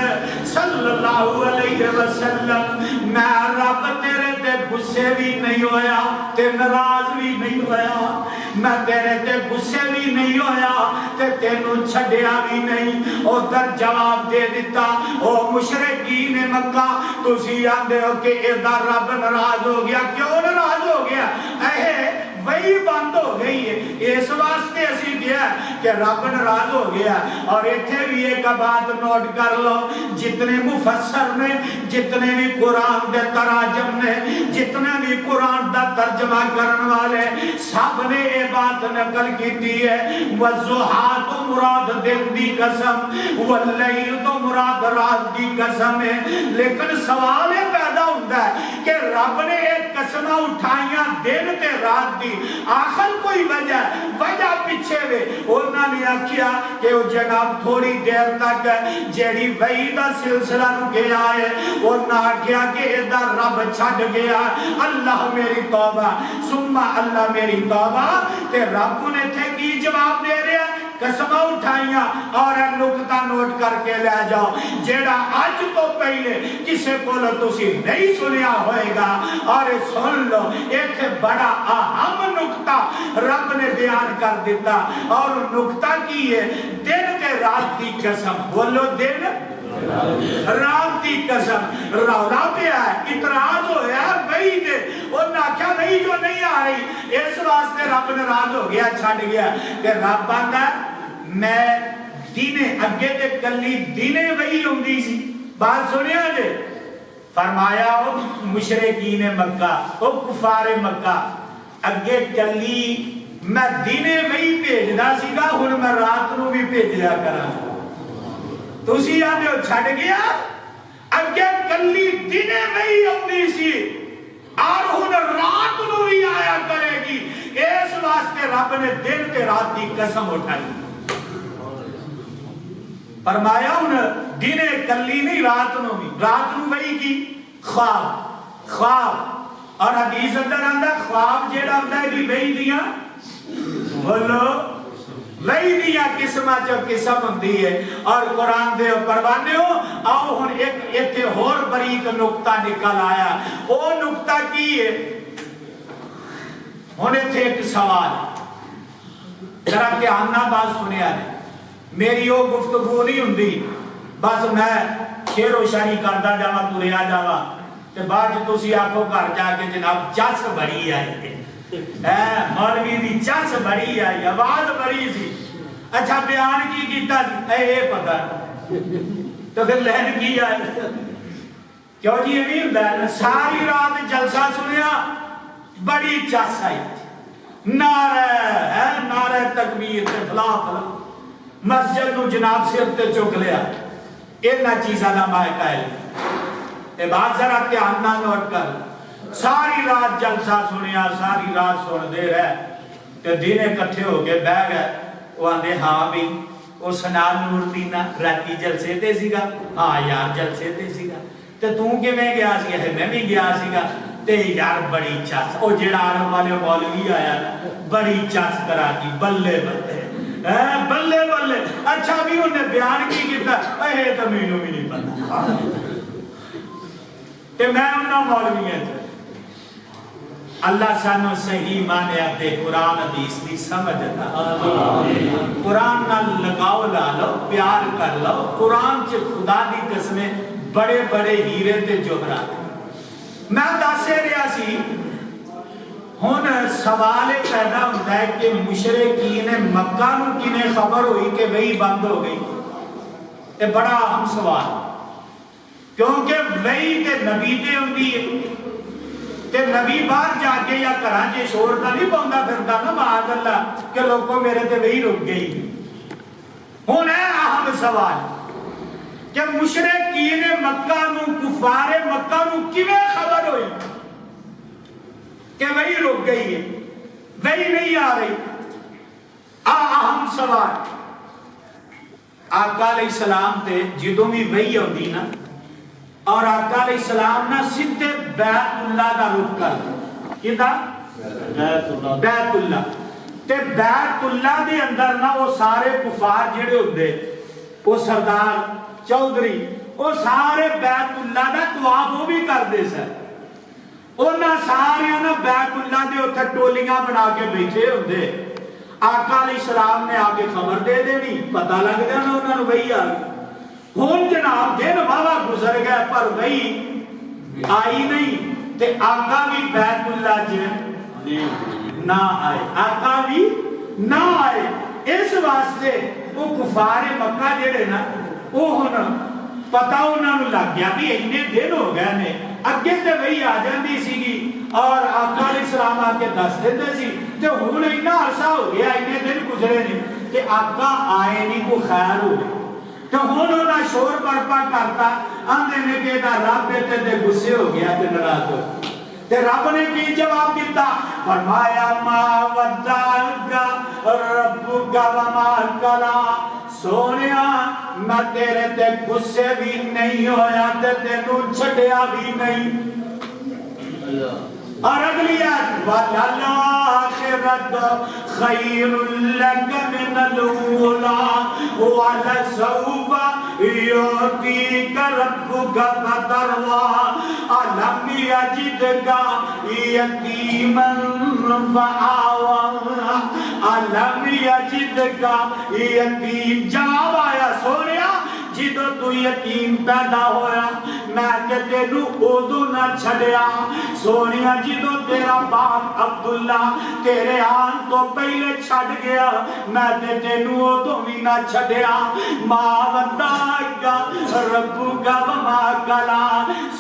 صلی اللہ علیہ وسلم میں رب تیرے تے غصے بھی نہیں ہویا تے ناراض بھی نہیں ہویا. میں تیرے تے غصے بھی نہیں ہویا تے تینوں چھڈیا بھی نہیں. ادھر جواب دے دیتا او مشرکین مکہ تسی آندے ہو کہ ادھر رب ناراض ہو گیا. کیوں ناراض ہو گیا؟ وہی بند ہو گئی ہے. اس واسطے اسی کیا کہ رب ناراض ہو گیا. اور ایتھے بھی ایک بات نوٹ کر لو, جتنے مفسر نے, جتنے بھی قرآن دے تراجم نے, جتنے بھی قرآن دا ترجمہ کرن والے, سب نے یہ بات نقل کی ہے وَالضُّحَا تو مراد دن دی قسم, واللیل تو مراد رات دی قسم ہے. لیکن سوال یہ پیدا ہوتا ہے کہ رب نے ایک قسم اٹھائیاں دن تے رات دی, آخر کوئی وجہ پیچھے وے. انہوں نے آکھیا کہ وہ جناب تھوڑی دیر تک جیڑی وحی دا سلسلہ رکیا ہے, انہوں نے آکھیا کہ ادھر رب چھڑ گیا, اللہ میری توبہ سمہ اللہ میری توبہ. تے رب نے تھے کی جواب دے رہے ہیں قسمہ اٹھائیاں. اور نکتہ نوٹ کر کے لے جاؤ جیڑا آج تو پہلے کسے کو تسی نہیں سنیا ہوئے گا, اور سن لو ایک بڑا اہم نکتہ رب نے بیان کر دیتا. اور نکتہ کی ہے دن کے رات کی قسم. بولو دن رات کی قسم. رولا پہ ہے اتراز ہویا وہی دے, اور ناکھا نہیں جو نہیں آ رہی, اس واسطے رب ناراض ہو گیا چھڑ گیا. کہ رب آتا میں دینے اگے تے کلی دینے وہی ہوندی سی. بات سنیا جے. فرمایا او مشرکین مکہ, او کفار مکہ, اگے کلی میں دینے وہی بھیجدا سی گا, ہن میں رات نو بھی بھیج لیا کراں. تسی آندے ہو چھڑ گیا, اگے کلی دینے وہی ہوندی سی اور ہن رات نو بھی آیا کرے گی. اس واسطے رب نے دن تے رات دی قسم اٹھائی. فرمایا ہن دینے کلی نہیں رات نو بھی, رات نو وہی کی خواب. اور حدیث اندر آندا خواب جیڑا ہوندا ہے وہی دیاں, بولو وہی دیاں قسمہ جو قسم ہوندی ہے. اور قرآن دے پروانے ہو آؤ ہن ایک اور بریک نکتہ نکل آیا. وہ نکتہ کی ہے ہن ایتھے ایک سوال ذرا دھیان نال بات سنیا نے. میری وہ گفتگو نہیں ہوندی بس میں شعر و شاعری کردا جاواں تریا جاواں تے بعد تسی آکھو گھر جا کے جناب چس بڑی آئی مولوی دی چس بڑی آئی, آواز بڑی سی. اچھا بیان کی کیتا سی اے پتہ تو پھر لہن کی آئی. کیوں جی یہ نہیں ہوندا ساری رات جلسہ سنیا بڑی چس آئی, نعرہ تکبیر تے فلاں فلاں, مسجد نو جناب سر تے چک لیا. اینا چیزاں نہ مائکہ ہے. اے بات ذرا دھیان نال نوٹ کر. ساری رات جلسہ سنیا, ساری رات سن دے رہے تے دن اکٹھے ہو کے بہ گئے. وہ آندے ہاں بھی وہ سنال نور دینا راتی جلسے تے سیگا, ہاں یار جلسے تے سیگا. تے توں کہ میں گیا سی ہے میں بھی گیا سیگا. تے یار بڑی چاس او جیڑا عالم والے مولوی آیا نا بڑی چاس کرا دی بلے بلے بلے بلے. اچھا بھی انہیں بیان کی کیتا اے تو مینوں بھی نہیں پتا تے میں انہاں مولوی ہیں. اللہ سانو صحیح مانے اپنے قرآن حدیث دی سمجھ عطا. قرآن نال لگاؤ لا لو, پیار کر لو. قرآن چ خدا دی قسمیں بڑے بڑے ہیرے تے جوہرات. میں دس رہا سی ہن سوال پیدا ہوتا ہے کہ مشرکین مکہ نو کنے خبر ہوئی کہ وہی بند ہو گئی. یہ بڑا اہم سوال, کیونکہ وہی تے نبی تے ہوندی ہے تے نبی باہر جا کے یا گھراں چ شور دا نہیں پاوندا پھردا نا معاذ اللہ کہ لوگوں میرے تے وہی رک گئی. ہن اے اہم سوال کہ مشرکین مکہ نو کفار مکہ نو کیویں خبر ہوئی کہ وہی رک گئی ہے، وہی نہیں آ رہی؟ اہم سوال آقا علیہ السلام تے جدوں بھی وہی ہوندی نا اور آقا علیہ السلام نا سیدھے بیت اللہ دا رخ کر کیدا بیت اللہ تے بیت اللہ دے اندر نا وہ سارے کفار جڑے ہوندے وہ سردار چودھری وہ سارے بیت اللہ دا طواف وہ بھی کردے سن، انہاں سارے نا بیت اللہ دے اوتھے ٹولیاں بنا کے بیٹھے ہوندے، آقا علیہ السلام نے آگے خبر دے دینی، پتہ لگ جانا انہوں نے وہی آ گئی۔ ہون جناب دن واوا گزر گئے پر وہی آئی نہیں تے آقا بھی بیت اللہ جے نہ آئے، آقا بھی نہ آئے۔ اس واسطے وہ کفار مکہ جڑے نا وہ ہونا پتہ انہوں نے لگ گیا بھی اتنے دن ہو گئے نے، اگے تے وہی آ جاندی سی گی اور آقا علیہ السلام آ کے دس دیتے سی تے ہن اتنا عرصہ ہو گیا، اتنے دن گزرے نے کہ آقا آئے نہیں کو خیر ہو گئی تو ہن انہاں شور برپا کرتا آندے نے کہ دا رب تے غصے ہو گیا تے ناراض ہو تے رب نے کی جواب دیتا؟ فرمایا ما ودعک ربک وما قلا، سونیا میں تیرے تے غصے بھی نہیں ہویا تے تینوں چھڈیا بھی نہیں۔ اور اگلی آیت وَلَلْآخِرَةُ خَيْرٌ لَكَ مِنَ الْأُولَىٰ وَلَسَوْفَ يُعْطِيكَ رَبُّكَ فَتَرْضَىٰ أَلَمْ يَجِدْكَ يَتِيمًا فَآوَىٰ أَلَمْ يَجِدْكَ يَتِيمًا، جواب آیا سونیا جدو تو یتیم پیدا ہویا میں کہ تینو اودو نہ چھڑیا، سونیا جدو تیرا باپ عبداللہ تیرے آن تو پہلے چھڑ گیا میں کہ تینو اودو بھی نہ چھڑیا۔ ما ودعک ربک وما قلا،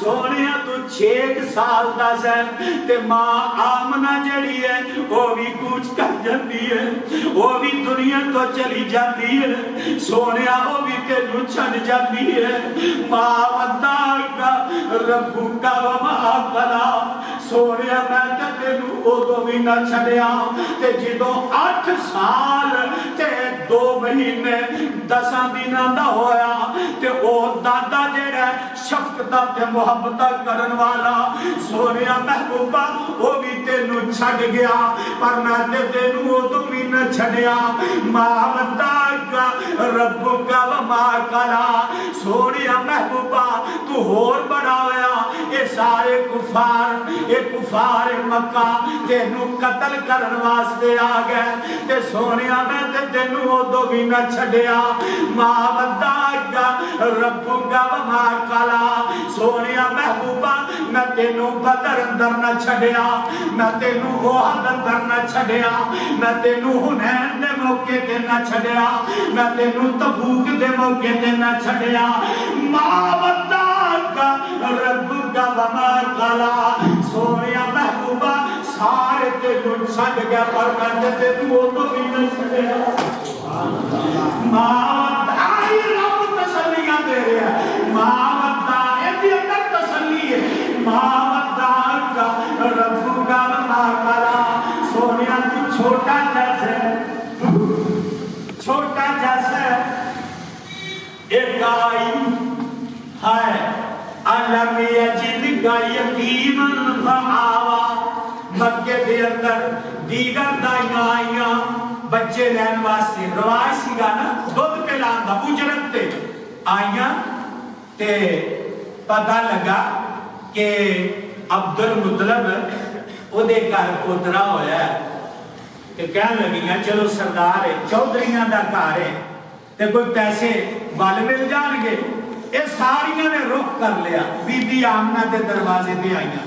سونیا تو 6 سال دا سن تے ماں آمنہ جڑی ہے وہ بھی کوچ کر جاندی ہے، وہ بھی دنیا تو چلی جاندی ہے، سونیا وہ بھی تینو چھڑ جاتی ہے۔ ما ودعک ربک وما قلا، سونیا میں تے تینوں اودوں بھی نہ چھڈیا تے جدوں 8 سال تے 2 مہینے 10 دناں دا ہویا تے او دادا جڑا شفقت تے محبت کرن والا سونیا محبوبہ وہ بھی تینوں چھڈ گیا پر میں تے تینوں اودوں بھی نہ چھڈیا۔ ما ودعک ربک وما قلا، سونیا محبوبہ تو ہور بڑا ہویا، اے سارے کفار مکہ تینوں قتل کرن واسطے آ گئے تے سونیا میں تے تینوں اودوں بھی نہ چھڈیا۔ ما ودعک ربک وما قلا، سونیا محبوبہ میں تینوں بدر اندر نہ چھڈیا، میں تینوں احد اندر نہ چھڈیا، میں تینوں حنین دے موقع تے نہ چھڈیا، میں تینوں تبوک دے موقع تے نہ چھڈیا۔ ما ودعک ربک وما قلا، سونیا محبوبہ سارے تینوں چھڈ گیا پر میں تینوں اودوں بھی نہ چھڈیا۔ ما ودعک رب تسلیاں دے رہا ہے، ما ودعک یہ اندر تسلی ہے، ما ودعک ربک وما قلا، سونیا تو چھوٹا جیسے ایک آئی ہے علم یجدک یتیما فآوا، مکے دے اندر دیگر دائیاں آئیاں بچے لین واسطے رواج سی گا نا دودھ پلان دا اجرت تے آئیاں تے پتہ لگا کہ عبد المطلب او دے گھر پوترا ہویا ہے کہ کہنے لگیاں چلو سردار ہے چودھریاں دا گھر ہے تے کوئی پیسے وال مل جان گے، اے ساریاں نے رخ کر لیا۔ بی بی آمنہ دے دروازے تے آئیاں،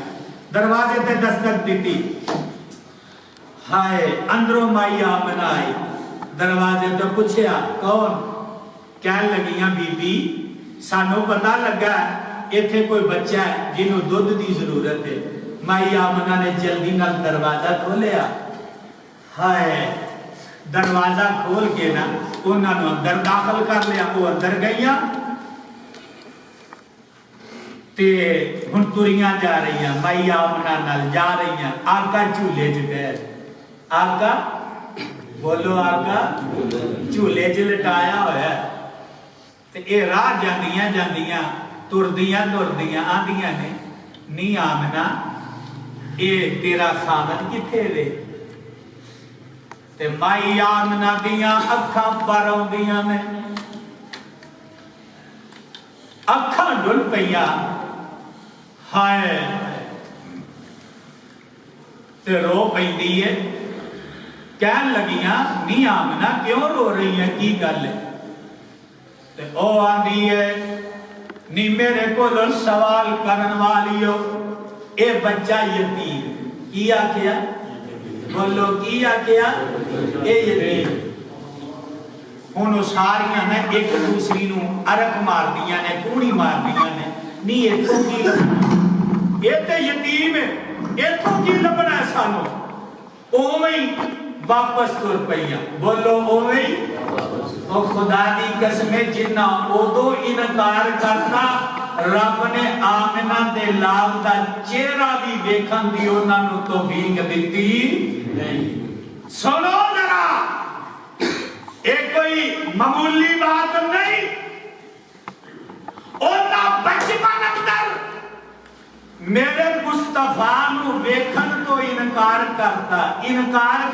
دروازے تے دستک دیتی، ہائے اندروں مائی آمنہ آئی، دروازے تے پوچھیا کون؟ کہنے لگیاں بی بی سانو پتہ لگا ایتھے کوئی بچہ ہے جنہوں دودھ دی ضرورت ہے۔ مائی آمنہ نے جلدی نال دروازہ کھولیا، ہائے دروازہ کھول کے نا انہوں نے اندر داخل کر لیا، وہ اندر گئیاں تے ہن تریاں جا رہی ہیں مائی آمنہ نال جا رہی ہیں آقا جھولے چ گئے آقا بولو آقا جھولے چ لٹایا ہوا ہے تے اے راہ جاندیاں جاندیاں تردیاں تردیاں آندیاں نے نہیں آمنہ اے تیرا خامد کتھے وے تے مائی آمنہ دیاں اکھاں پر آندیاں نے اکھاں ڈل پئیاں ہائے تے رو پئیندی ہے کہن لگیاں نہیں آمنہ کیوں رو رہی ہے کی گل ہے تے او آندی ہے نہیں میرے کو سوال کرن والیو اے بچہ یتیم کیا کیا بولو کیا کیا اے یتیم ہونو ساریاں نے ایک دوسری نو عرق مار دیا نے کوڑی مار دیا نے نہیں یہ تو کی لبنا یہ تے یتیم ہے یہ تو کی لبنا ہے سانو اوہی واپس تر پئیاں بولو اوہی او خدا دی قسمیں جنہ او دو انکار کرتا رب نے آمنہ دے لال دا چہرہ بھی دیکھن دی انہاں نو توفیق دیتی سنو ذرا ایک کوئی معمولی بات نہیں اونا بچپن اندر میرے مصطفیٰ نو ویکھن تو انکار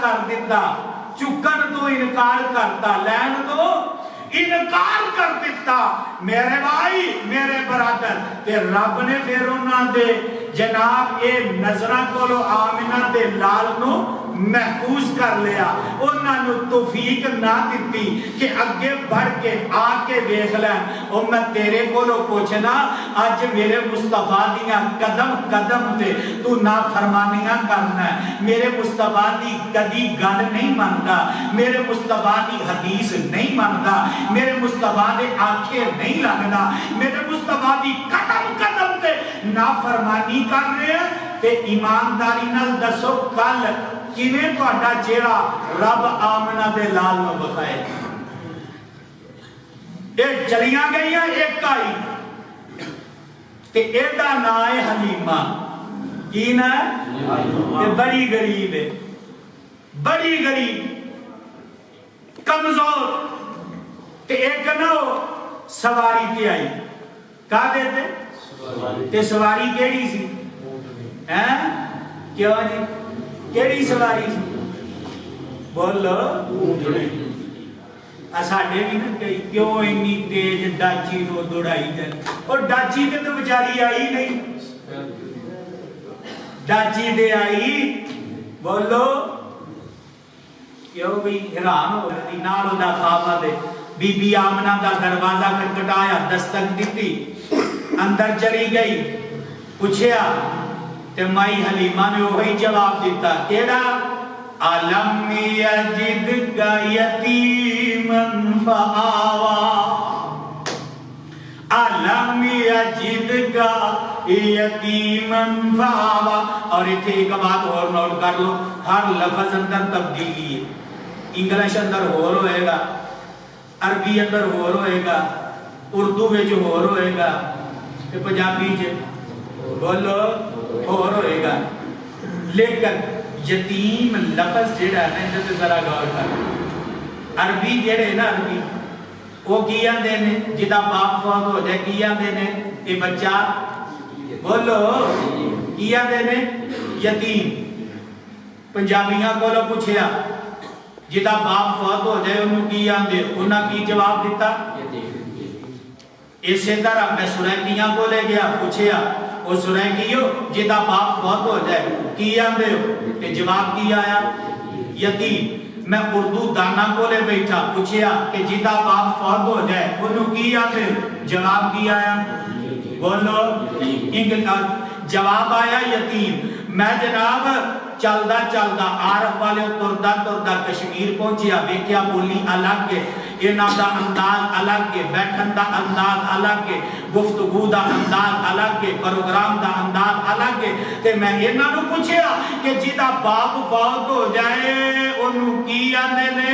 کر دیتا چکن تو انکار کرتا لین تو انکار کر دیتا میرے بھائی میرے برادر تے رب نے پھر انہاں دے جناب اے نظرہ کولو آمنہ دے لال نو محفوظ کر لیا انہاں نو توفیق نہ دیتی کہ اگے بڑھ کے آکے دیکھ لیں اور میں تیرے کولو پوچھنا آج میرے مصطفیٰ دیاں قدم قدم تے تو نافرمانیاں کرنا ہے میرے مصطفیٰ دی کدی گل نہیں مانتا میرے مصطفیٰ دی حدیث نہیں مانتا میرے مصطفیٰ دے آنکھیں نہیں لگنا میرے مصطفیٰ دی قدم قدم تے نافرمانی کر رہے ہیں تے ایمانداری نال دسو کل کیویں تہاڈا چہرہ رب آمنہ دے لال نو بخائے اے چلیاں گئیاں ایک آئی تے ایڈا نا ہے حلیمہ کی نا ہے بڑی غریب ہے بڑی غریب کمزور تے ایک نہ ہو سواری تے آئی کہا دیتے تے سواری کیڑی سی کیوں جی کیڑی سواری سی بولو ساڈے بھی نہ کئی کیوں اتنی تیز ڈاچی نو دوڑائی جائے اور ڈاچی تے تو بیچاری آئی نہیں ڈاچی دے آئی بولو کیوں بھی حیران ہو گئی نالو دا خوابہ دے بی بی آمنہ دا دروازہ کٹکٹایا دستک دیتی اندر چلی گئی پوچھیا تے مائی حلیمہ نے وہی جواب دیتا کیڑا علم یجد کا یتیمن فآوا علم یجد کا یتیمن فآوا اور اتھے ایک بات اور نوٹ کر لو ہر لفظ اندر تبدیلی ہے انگلش اندر ہو ہوئے گا عربی اندر ہو ہوئے گا اردو میں جو ہو ہوئے گا کہ پنجابی جو بولو ہو ہوئے گا لیکن یتیم لفظ جڑا ہے نا اندر ذرا غور کر عربی جڑے نا عربی وہ کیا دینے جدا باپ فوت ہو جائے کیا دینے یہ بچہ بولو کیا دینے یتیم پنجابیاں کو لو پوچھیا جدا باپ فوت ہو جائے انہوں کیا دے انہوں کی جواب دیتا اسی طرح میں سرائکیاں کو لے گیا پوچھیا وہ سرائکیوں جدا باپ فوت ہو جائے کیا دے کہ جواب کیا آیا یتیم میں اردو دانا کو لے بیٹھا پوچھیا کہ جدا باپ فوت ہو جائے انہوں کیا دے جواب کیا آیا بولو جواب آیا یتیم میں جناب چلدا چلدا عارف والے تردہ تردہ کشمیر پہنچیا بیکیا بولی الگ کے انہاں دا انداز الگ کے بیٹھن دا انداز الگ کے گفتگو دا انداز الگ کے پروگرام دا انداز الگ کے تے میں انہاں نو پوچھیا کہ جدا باپ فوت ہو جائے انہوں کی آندے نے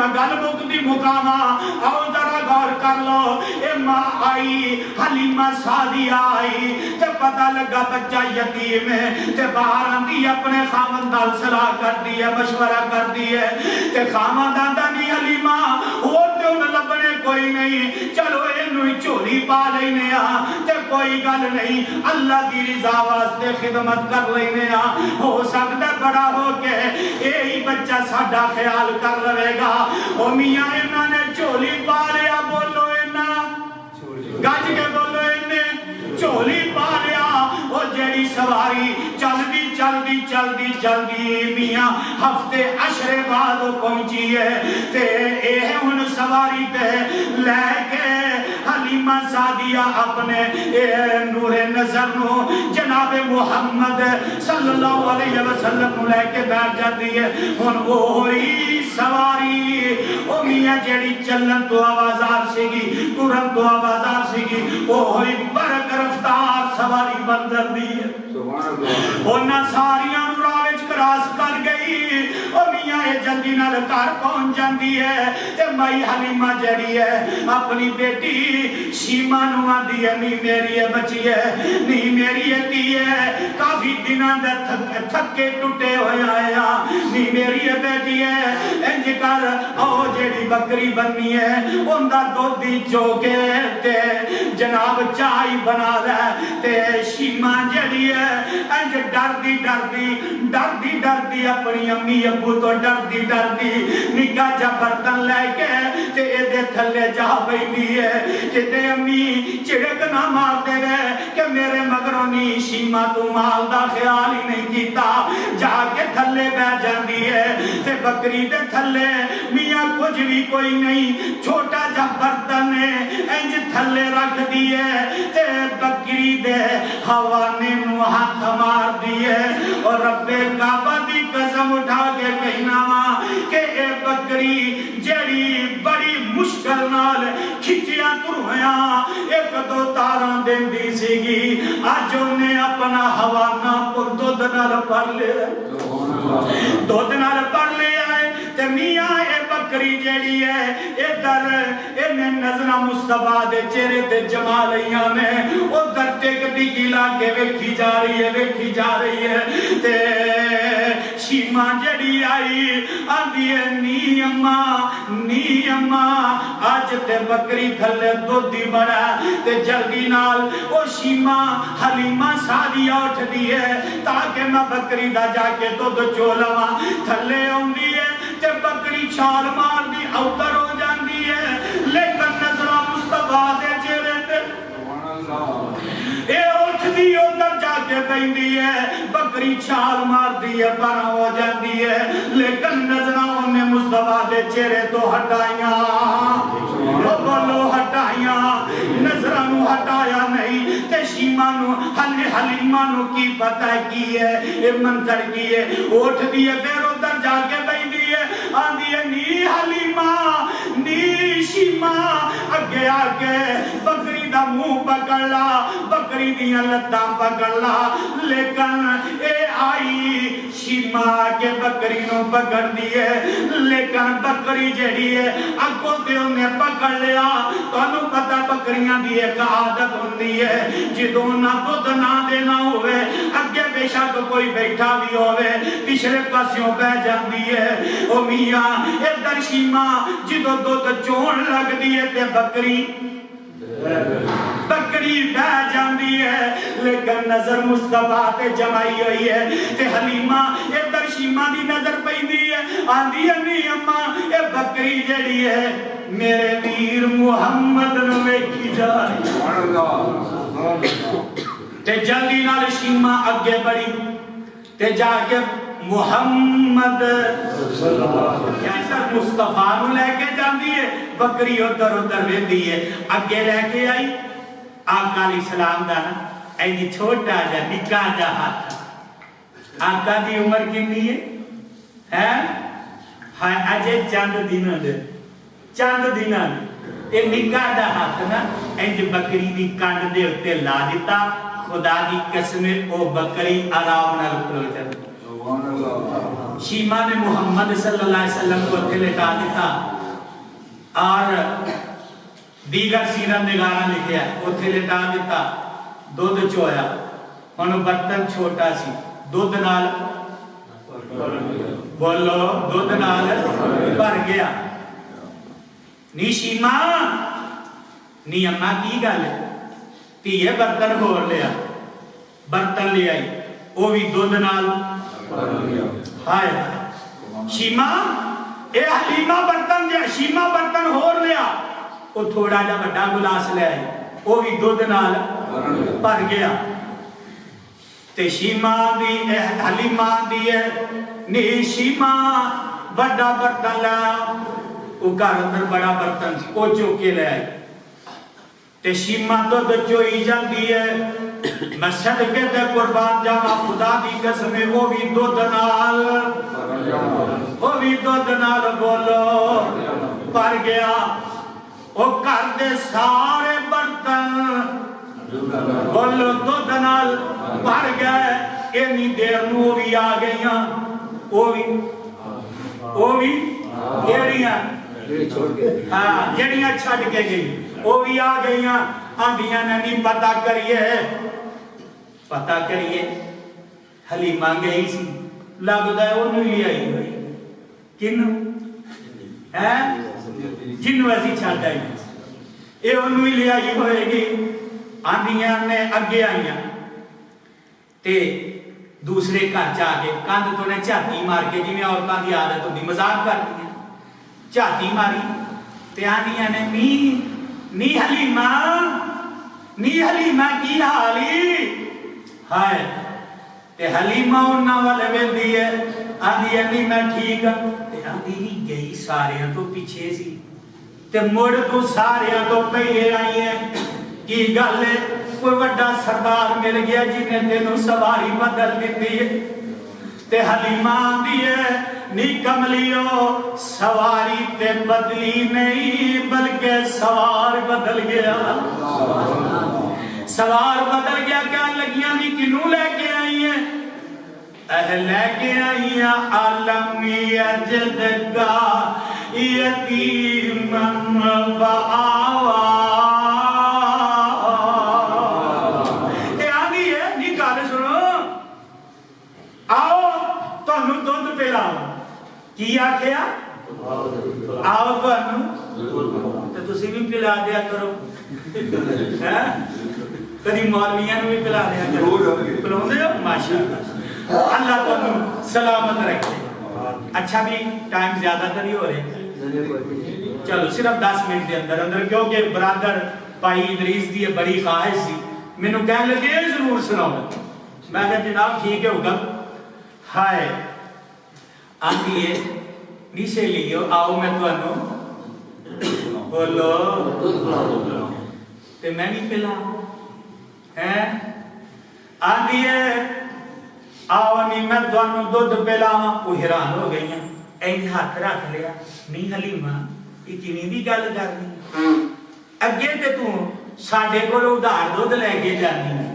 میں گل مکدی مقاما آؤ ذرا غور کر لو اے ماں آئی حلیمہ سعدیہ آئی تے پتہ لگا بچہ یتیم ہے تے باہر آندی اپنے خامندان صلاح کر دی ہے مشورہ کر دی ہے تے خامندان دی حلیمہ اور تے انہیں لبنے کوئی نہیں چلو انہوں چولی پا لینے تے کوئی گل نہیں اللہ دی رضا واسطے خدمت کر لینے ہو سکتا بڑا ہو کے یہی بچہ ساڈا خیال کر لے گا او میاں انہوں نے چولی پا لیا بولو انہوں گج کے بولو انہیں چولی پا لیا او جیڑی سواری چلدی چلدی چلدی چلدی میاں ہفتے عشرے بعد پہنچی ہے تے اے ان سواری تے لے کے حلیمہ سعدیہ اپنے نور نظر نو جناب محمد صلی اللہ علیہ وسلم لے کے بیٹھ جاتی ہے ان وہی سواری او میاں جیڑی چلن تو آوازار سی گی ترن تو آوازار سی گی وہی برق رفتار سواری بندر دی ہے انہاں ساریاں راوچ کراس کر گئی او میاں یہ جلدی نال گھر پہنچ جاندی ہے تے مائی حلیمہ جڑی ہے اپنی بیٹی شیمہ نو آندی ہے نہیں میری ہے بچی ہے نہیں میری ہے تی ہے کافی دنوں دے تھکے ٹوٹے ہوئے آیا نہیں میری ہے بیٹی ہے انج کر او جیڑی بکری بننی ہے ان دا دودھی چوکے تے جناب چائے بنا دے تے شیمہ جڑی ہے انج ڈردی ڈردی ڈردی ڈردی اپنی امی ابو تو ڈردی ڈردی نگاہ جا برتن لے کے تے اے دے تھلے جا بیٹھی ہے کہ تے امی چڑک نہ مار دے رہے کہ میرے مگرونی شیمہ تو مال دا خیال ہی نہیں کیتا جا کے تھلے بے جاندی ہے تے بکری دے تھلے میاں کچھ بھی کوئی نہیں چھوٹا جا برتن ہے انج تھلے رکھ دیئے تے بکری دے حوانے نو ہاتھ مار دیئے اور رب کعبہ دی قسم اٹھا کے کہنا ماں کہ اے بکری جڑی بڑی مشکل نال کھچیاں ترویاں ایک دو تاراں دن دی سی گی آج انہیں اپنا حوانہ پر دودھ نال پر لے دودھ نال پر لے آئے تے میاں اے بکری جیڑی ہے اے در انہیں نظرہ مصطفیٰ دے چہرے تے جمالیاں میں او در ٹک دی گلا کے ویکھی جا رہی ہے تے شیمہ جڑی آئی آدھی ہے نی اماں آج تے بکری تھلے دودھی بڑا تے جلدی نال او شیمہ حلیمہ سعدیہ اٹھ دی ہے تاکہ میں بکری دا جا کے دودھ چولوا تھلے ہوندی ہے تے بکری چھال مار دی اوتر ہو جاندی ہے لیکن نظرہ مصطفیٰ دے چہرے تے اے اٹھ دی اوتر جا کے بیندی ہے بکری چھال مار دی ہے پر ہو جاندی ہے لیکن نظرہ انہیں مصطفیٰ دے چہرے تو ہٹائیاں بولو ہٹائیاں نظرہ نو ہٹایا نہیں تے شیمہ نو حلیمہ نو کی پتہ کی ہے اے منظر کی ہے اٹھ دی ہے پھر ادھر جا کے بیندی ہے آندی ہے نی حلیمہ نی شیمہ اگے آگے بکری دا منہ پکڑ لا بکری دیاں لتاں پکڑ لا لیکن اے آئی شیمہ آگے بکری نو پکڑ دیئے لیکن بکری جڑی ہے اگو تے انہیں پکڑ لیا تو انہوں پتہ بکریاں دی ایک عادت ہوندی ہے جدوں نہ دودھ نہ دینا ہوئے اگے بے شک کوئی بیٹھا بھی ہوئے پچھلے پاسیوں بہ جاندی ہے او میاں ادھر شیمہ جدوں دودھ چون لگ دیئے تے بکری بہ جاندی ہے لیکن نظر مصطفیٰ تے جمائی ہوئی ہے تے حلیمہ ادھر شیمہ دی نظر پیندی ہے آندی ہے نہیں اماں اے بکری جڑی ہے میرے ویر محمد نو ویکھی جا تے جلدی نال شیمہ اگے بڑی تے جا کے محمد کیسر مصطفیٰ نو لے کے جاندی ہے بکری ادھر ادھر ویندی ہے اگے لے کے آئی آقا علیہ السلام دا نا ایجی چھوٹا جا نکا جا ہاتھ آقا دی عمر کنی ہے ہاں اجے چاند دینا دے اے نکا جا ہاتھ نا ایجی بکری دی کانڈ دے اتے لا دیتا خدا دی قسم او بکری آرام نہ رکھلو جاندی شیما نے محمد صلی اللہ علیہ وسلم کو اتنے لٹا دیتا اور دیگر سیرت نگارہ لکھیا اتنے لٹا دیتا دودھ چویا ہن برتن چھوٹا سی دودھ نال بولو دودھ نال بھر گیا نی شیما نی اماں کی گل تیے برتن کھول لیا برتن لے آئی وہ بھی دودھ نال ہائے شیما اے حلیمہ برتن جا شیما برتن ہور لیا وہ تھوڑا جا بڑا گلاس لے آئی وہ بھی دودھ نال بھر گیا تے شیما دی حلیمہ دی نی شیما بڑا برتن لایا وہ گھر اندر بڑا برتن سی وہ چوکے لے آئی تے شیما دودھ چوئی جاندی ہے میں صدقے تے قربان جاواں خدا دی قسم وہ بھی دودھ نال بولو بھر گیا وہ گھر دے سارے برتن بولو دودھ نال بھر گئے اینی دیر نو وہ بھی آ گئیاں وہ بھی کیڑیاں ہاں جڑیاں چھڈ کے گئی وہ بھی آ گئیاں آندیاں نے نہیں پتہ کریے حلیمہ گئی سی لگدا ہے انہوں ہی آئی ہوئی کنوں ہے جنوں ایسی چھڈ آئی یہ انہوں ہی لے آئی ہوئے گی آندیاں نے اگے آئیاں تے دوسرے گھر جا کے کندھ تو نے جھاتی مار کے جی میں عورتاں دی عادت ہوندی مذاق کرتی ہیں جھاتی ماری تے آندیاں نے نی حلیمہ کی حالی ہائے تے حلیمہ انہاں والے ویندی ہے آندی ہے نہیں میں ٹھیک ہوں تے آندی نہیں گئی سارے تو پیچھے سی تے مڑ تو سارے تو پہلے آئی ہیں کی گل ہے کوئی بڑا سردار مل گیا جنہیں تینوں سواری بدل دیتی ہے تے حلیمہ آندی ہے نی کملیو سواری تے بدلی نہیں بلکہ سوار بدل گیا کیا لگیاں نہیں کنوں لے کے آئی ہیں لے کے آئی ہیں عالم یجدگا یتیمن فآوا اے آدھی ہے نہیں کہا سنو آؤ تو انہوں دودھ پلاؤ کی آکھیا آؤ تو انہوں تو تسی بھی پلا دیا کرو کدی مولویاں بھی پلا دیا کرو پلاؤں دے ہو ماشاءاللہ اللہ تو انہوں سلامت رکھے اچھا بھی ٹائم زیادہ تر ہی ہو رہے چلو صرف 10 منٹ دے اندر کیونکہ برادر پائی ادریس دی بڑی خواہش سی میں نو کہنے لگے یہ ضرور سناؤں میں کہا جناب ٹھیک ہے حکم ہائے آندھی ہے نیچے لیو آؤ میں تو انہوں بولو تے میں نہیں پلا ہے آندھی ہے آؤ نہیں میں تو انہوں دودھ پلا وہ حیران ہو گئی ہیں این ہاتھ رکھ لیا نہیں حلیمہ یہ کنی بھی گل کرنی اگے تے تو ساڑھے کو لوگ ادھار دودھ لے کے جانی ہے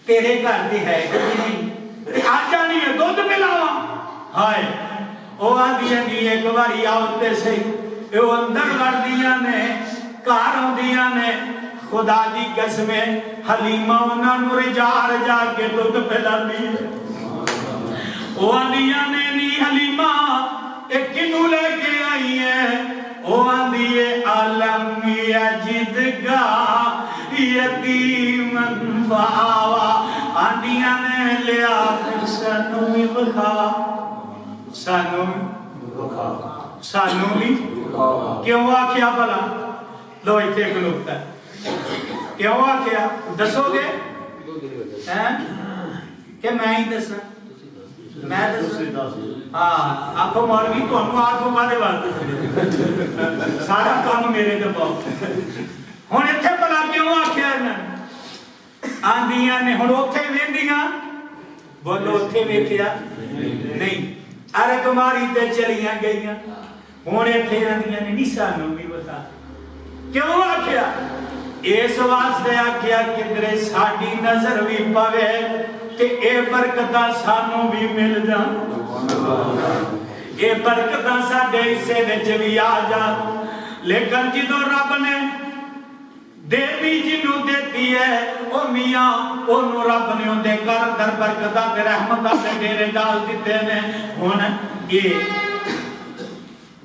تیرے گھر دی ہے کبھی نہیں آجا نہیں ہے دودھ پلاوا ہائے او آدھی ہیں ایک باری آؤتے سے او اندر وردیاں نے کاروں دیاں نے خدا دی قسمیں حلیمہ انہاں نو رجا کے دودھ پلا دی او آدھیاں نے نی حلیمہ ایک کنو لے کے آئی ہے او آدھی عالم یجدگا یتیمن فآوا آدھیاں نے لیا پھر سانو بھی بخا سانو بھی کیوں آکھیا بلا لو ایتھے ایک نکتہ ہے کیوں آکھیا دسو گے کہ میں ہی دسنا میں دسنا ہاں آپ کو مولوی تو ہم آپ کو بارے بات سارا کام میرے دے پاؤ ہون ایتھے بلا کیوں آکھیا ہے آندیاں نے ہون اوتھے ویندیاں بولو اوتھے ویکھیا نہیں ارے تمہاری تے چلیاں گئیاں ہون ایتھے آندیاں نے نہیں سانو بھی بتا کیوں آکھیا اس واسطے آکھیا کدرے ساڈی نظر بھی پاوے کہ اے برکتاں سانو بھی مل جان یہ برکت ساڈے حصے وچ بھی آ جان لیکن جدو رب نے دے بھی جنوں دیتی ہے او میاں اونوں رب نے اندے گھر در برکتاں تے رحمتاں دے ڈیرے ڈال دتے نے ہن یہ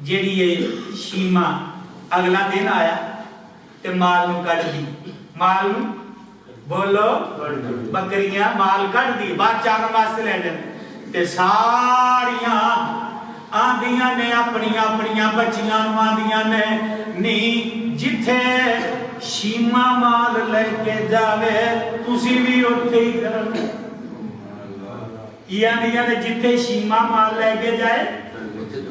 جیڑی یہ شیما اگلا دن آیا تے مال نوں کڈ دی مال نوں بولو بکریاں مال کڈ دی باہر چارن واسطے لے جان تے ساریاں آندیاں نے اپنی اپنیاں بچیاں نوں آندیاں نے نی جتھے شیما مال لے کے جاوے تسی بھی اوتھے ہی کرنا یہ آندیاں نے جتھے شیما مال لے کے جائے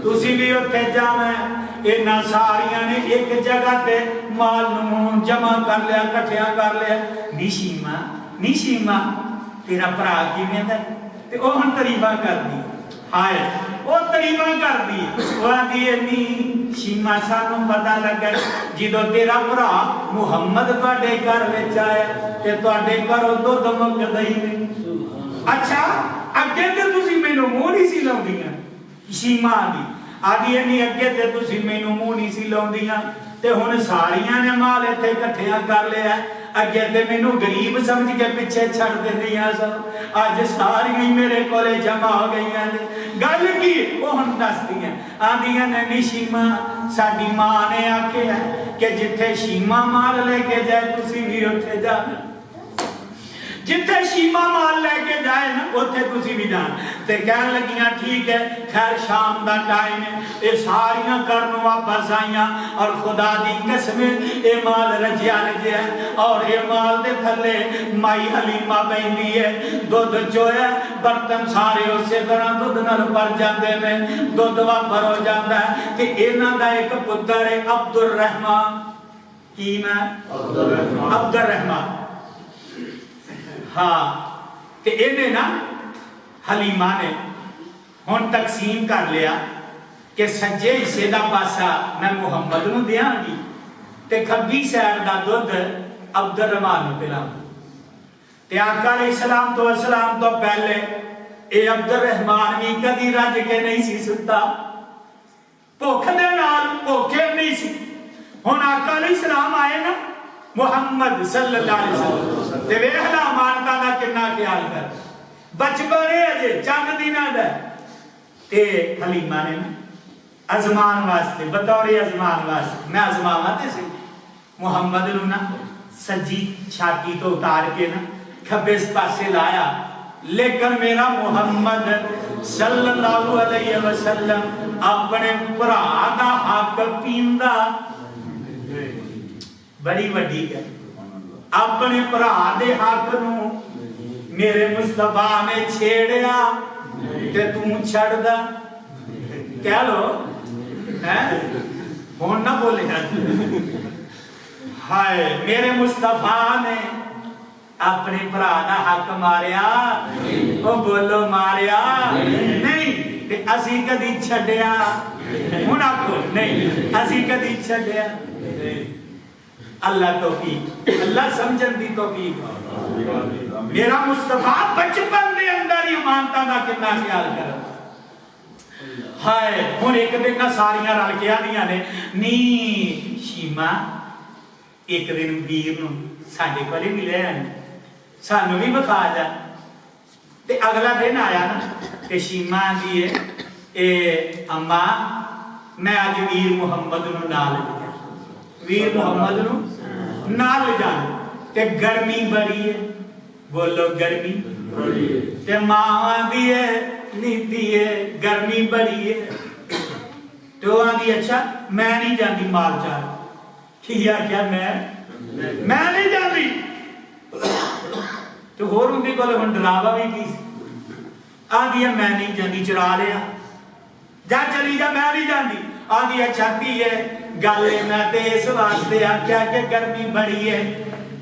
تسی بھی اوتھے جانا ہے انہاں ساریاں نے ایک جگہ تے مال نوں جمع کر لیا کٹھیا کر لیا نی شیما تیرا بھرا کیویں دا تے او ہن تعریفاں کر دی ہائے او تعریفاں کر دی او آندی نی شیما سانوں پتہ لگا جدوں تیرا بھرا محمد تواڈے گھر وچ آیا تے تواڈے گھروں دودھ مکدا ہی نہیں اچھا اگے تے تسی مینوں منہ نہیں سی لاؤندیاں شیما آدھی نہیں اگے تے تسی مینوں منہ نہیں سی لاؤندیاں تے ہن ساریاں نے مال ایتھے کٹھیا کر لیا اگے تے مینوں غریب سمجھ کے پیچھے چھڑ دیندیاں سن اج ساریاں میرے کولے جمع ہو گئیاں نے گل کی او ہن دسدیاں آندیاں نے نی شیما ساڈی ماں نے آکھیا کہ جتھے شیما مال لے کے جائے تسی بھی اوتھے جانا جتھے شیما مال لے کے جائے نا اوتھے تسی بھی جان تے کہن لگیاں ٹھیک ہے خیر شام دا ٹائم ہے اے ساریاں کرنوں واپس آئیاں اور خدا دی قسم اے مال رجیا اور اے مال دے تھلے مائی حلیمہ بیندی ہے دودھ چویا برتن سارے اسی طرح دودھ نال بھر جاندے نے دودھ واپر ہو جاندا ہے تے انہاں دا ایک پتر ہے عبدالرحمان کی میں عبدالرحمان ہاں تے انہیں نا حلیمہ نے ہن تقسیم کر لیا کہ سجے حصے دا پاسا میں محمد نوں دیاں گی تے کھبی سائیڈ دا دودھ عبدالرحمان نوں پلاواں تے آقا علیہ السلام تو پہلے اے عبدالرحمان بھی کدی رج کے نہیں سی ستا بھوک دے نال بھوکے نہیں سی ہن آقا علیہ السلام آئے نا محمد صلی اللہ علیہ وسلم تے ویکھنا مانتا دا کتنا خیال کر بچپن ہے اجے چند دناں دا تے حلیمہ نے ازمان واسطے بطور ازمان واسطے میں ازماواں تے سی محمد نوں نا سجی چھاتی تو اتار کے نا کھبے پاسے لایا لیکن میرا محمد صلی اللہ علیہ وسلم اپنے بھرا دا حق پیندا بڑی وڈی ہے اپنے بھرا دے حق نوں میرے مصطفیٰ نے چھیڑیا تے توں چھڑ دا کہہ لو ہون نہ بولے ہائے میرے مصطفیٰ نے اپنے بھرا دا حق ماریا او بولو ماریا نہیں تے اسی کدی چھڈیا ہن آکھو نہیں اسی کدی چھڈیا اللہ توفیق اللہ سمجھن دی توفیق میرا مصطفیٰ بچپن دے اندر ہی مانتا دا کتنا خیال کر ہائے ہن ایک دن نہ ساریاں رل کے آندیاں نے نی شیما ایک دن ویر نوں ساڈے کولے ملے سانوں بھی بخا جا تے اگلا دن آیا نا تے شیما آندی ہے اے اما میں اج ویر محمد نوں نال ویر محمد نوں نال جان تے گرمی بڑی ہے بولو گرمی بڑی ہے تے ماں آندی ہے نیتی ہے گرمی بڑی ہے تو آندی اچھا میں نہیں جاندی مال چار کیا میں نہیں جاندی تو ہور ان دی کول ہن ڈراوا بھی کی آندی ہے میں نہیں جاندی چرا لیا جا چلی جا میں نہیں جاندی آندی اچھا تی ہے گالے میں تے اس واسطے آکھیا کہ گرمی بڑی ہے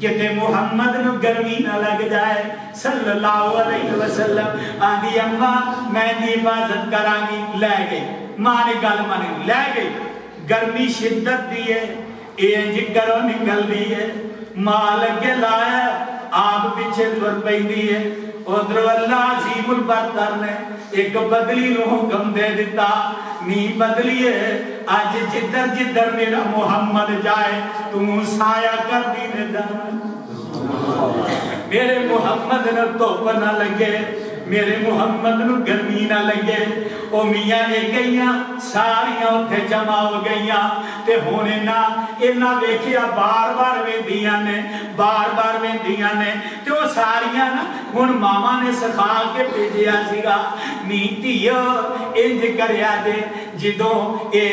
کہ تے محمد نو گرمی نہ لگ جائے صلی اللہ علیہ وسلم آندی اماں میں دی حفاظت کران گی لے گئی ماں نے گل مانی لے گئی گرمی شدت دی ہے انج کرو نکل دی ہے ماں لگے لایا آپ پیچھے تر پیندی ہے ادھر اللہ عظیم البرتر نے ایک بدلی نو حکم دے دیتا نی بدلیے اج جدھر جدھر میرا محمد جائے تم سایہ کر دینے جانا میرے محمد نہ دھوپ نہ لگے میرے محمد نو گرمی نہ لگے او میاں یہ گئیاں ساریاں اتھے جمع ہو گئیاں تے ہونے نہ اینا ویکھیا بار بار ویندیاں نے تے وہ ساریاں نا ہن ماما نے سکھا کے بھیجیا سیگا نیتیو انج کریا دے جدوں اے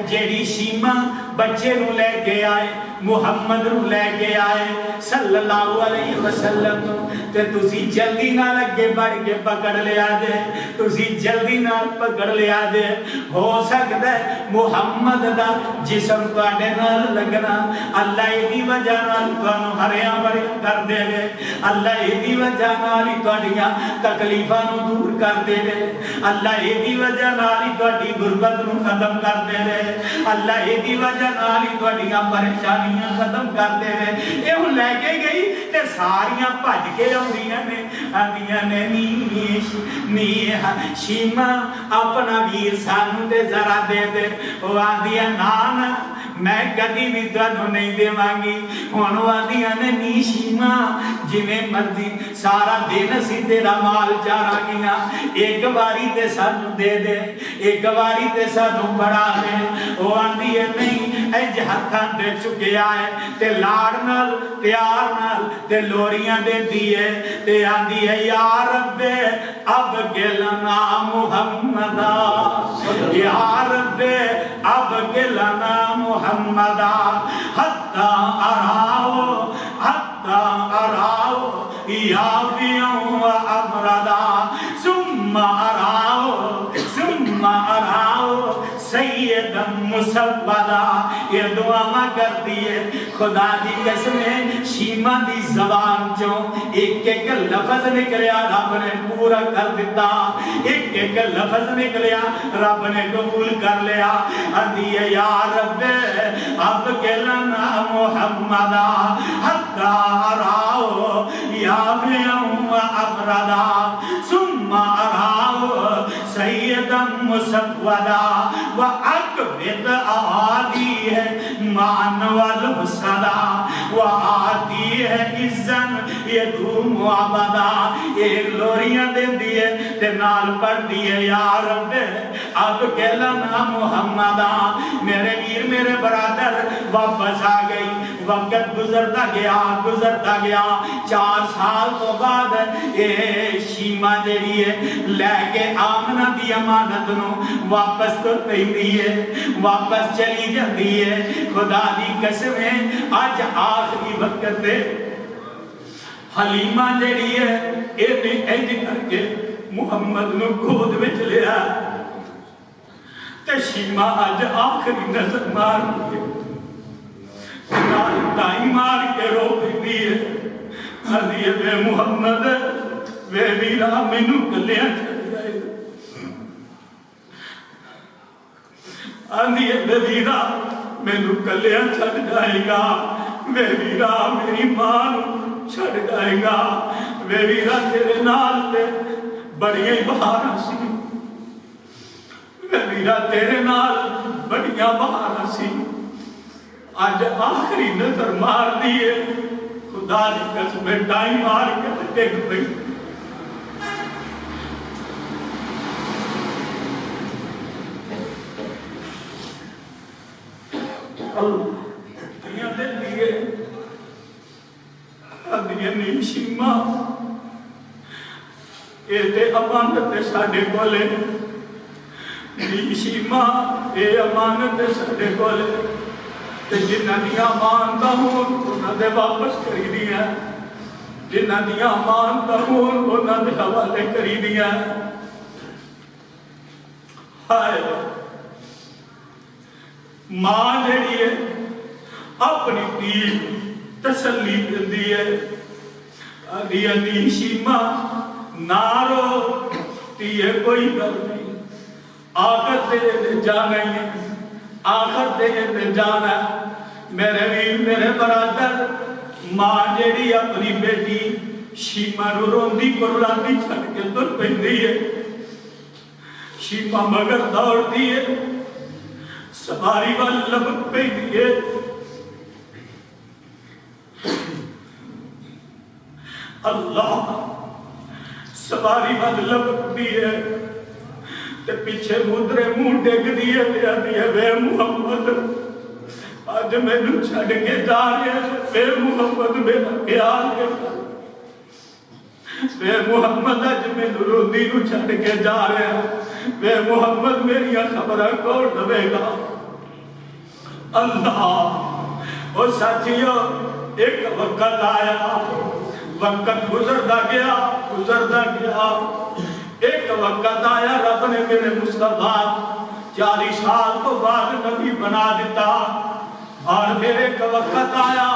جیڑی شیما بچے نو لے کے آئے محمد نو لے کے آئے صلی اللہ علیہ وسلم تے تسی جلدی نہ لگے بڑھ کے پکڑ لیا دے تسی جلدی نہ پکڑ لیا دے ہو سکتا ہے محمد دا جسم تواڈے نال لگنا اللہ دی وجہ نال تانوں ہریاں بھریاں کر دے وے اللہ دی وجہ نال ہی تواڈیاں تکلیفاں نو دور کر دے وے اللہ دی وجہ نال ہی تواڈی غربت نو ختم کر دے وے اللہ دی وجہ نال ہی تواڈیاں پریشانیاں ختم کر دے وے اے ہن لے کے گئی تے ساریاں بھج کے آندیاں نے نی شیما اپنا ویر سانو تے ذرا دے دے وہ آندیاں نانا میں کدی بھی تانوں نہیں دیواں گی ہن آندیاں نے نی شیما جویں مرضی سارا دن اسی تیرا مال چارا گیاں ایک باری تے سانو دے دے ایک باری تے سانو بڑھا دے وہ آندی ہے نہیں اج ہتھاں تے چکیا ہے تے لاڑ نال پیار نال تے لوریاں دیندی ہے تے آندی ہے یا رب اب گلنا محمدا یا رب اب گلنا محمدا حتی اراؤ یافیوں و امردا ثم اراؤ سیدا مسودا یہ دعا ماں کر دیئے خدا دی قسمیں شیما دی زبان چوں ایک ایک لفظ نکلیا رب نے پورا کر دیتا ایک ایک لفظ نکلیا رب نے قبول کر لیا اندیے یا رب اب گلنا محمدا حتی اراؤ یافیوں و امردا ثم اراؤ سیدا مسودا وَأَقْبِضْ آدی ہے مان والمسدا وآتی ہے عزن یدوم عبدا ایک لوریاں دن دیئے تے نال پڑھ دیئے یا رب اب کہلنا محمدہ میرے ویر میرے برادر واپس آ گئی وقت گزرتا گیا 4 سال تو بعد اے شیما جڑی ہے لے کے آمنہ دی امانت نو واپس تو پہنی ہے واپس چلی جاتی ہے خدا دی قسمیں آج آخری وقت دے حلیمہ جڑی ہے اے انج کر کے محمد نو گود وچ لیا تے شیما آج آخری نظر مار دیئے دائی مار کے رو پھردی ہے حضی بے محمد وے میرا مینو کلیاں چڑھ جائے آندھی بے میرا مینو کلیاں چڑھ جائے گا وے میرا میری ماں چڑھ جائے گا وے میرا تیرے نال تے بڑیاں بہاراں سی وے میرا تیرے نال بڑیاں بہاراں سی آج آخری نظر مار دیئے خدا دی قسم ڈائی مار کے ٹک پئی اللہ دل دیئے دیئے نیشی ماں اے تے امانت ساڑے کولے نیشی ماں اے امانت ساڑے کولے جنہ دیا مانتا ہوں انہاں دے واپس کری دیا جنہ دیا مانتا ہوں انہاں دے حوالے کری دیا ہائے ماں جڑی ہے اپنی دیر تسلی دندی ہے آدھی آدھی شیما نارو تیئے کوئی گل نہیں آخر تے جانا ہی ہے آخر تے جانا میرے ویر میرے برادر ماں جیڑی اپنی بیٹی شیما نو روندی پرلاندی چھڑ کے تر پہندی ہے شیما مگر دوڑ دیے سواری وال لبک پہ دیے اللہ سواری وال لبک دیے تے پیچھے مدرے منہ ڈگ دیے دیا دیے وے محمد آج میں نو چھڑ کے جا رہے وے محمد میرا خیال کرتا وے محمد اج میں روندی نو چھڑ کے جا رہے وے محمد میری خبریں کون دے گا اللہ او ساتھیو ایک وقت آیا وقت گزردا گیا ایک وقت آیا رب نے میرے مصطفیٰ 40 سال تو بعد نبی بنا دیتا اور پھر ایک وقت آیا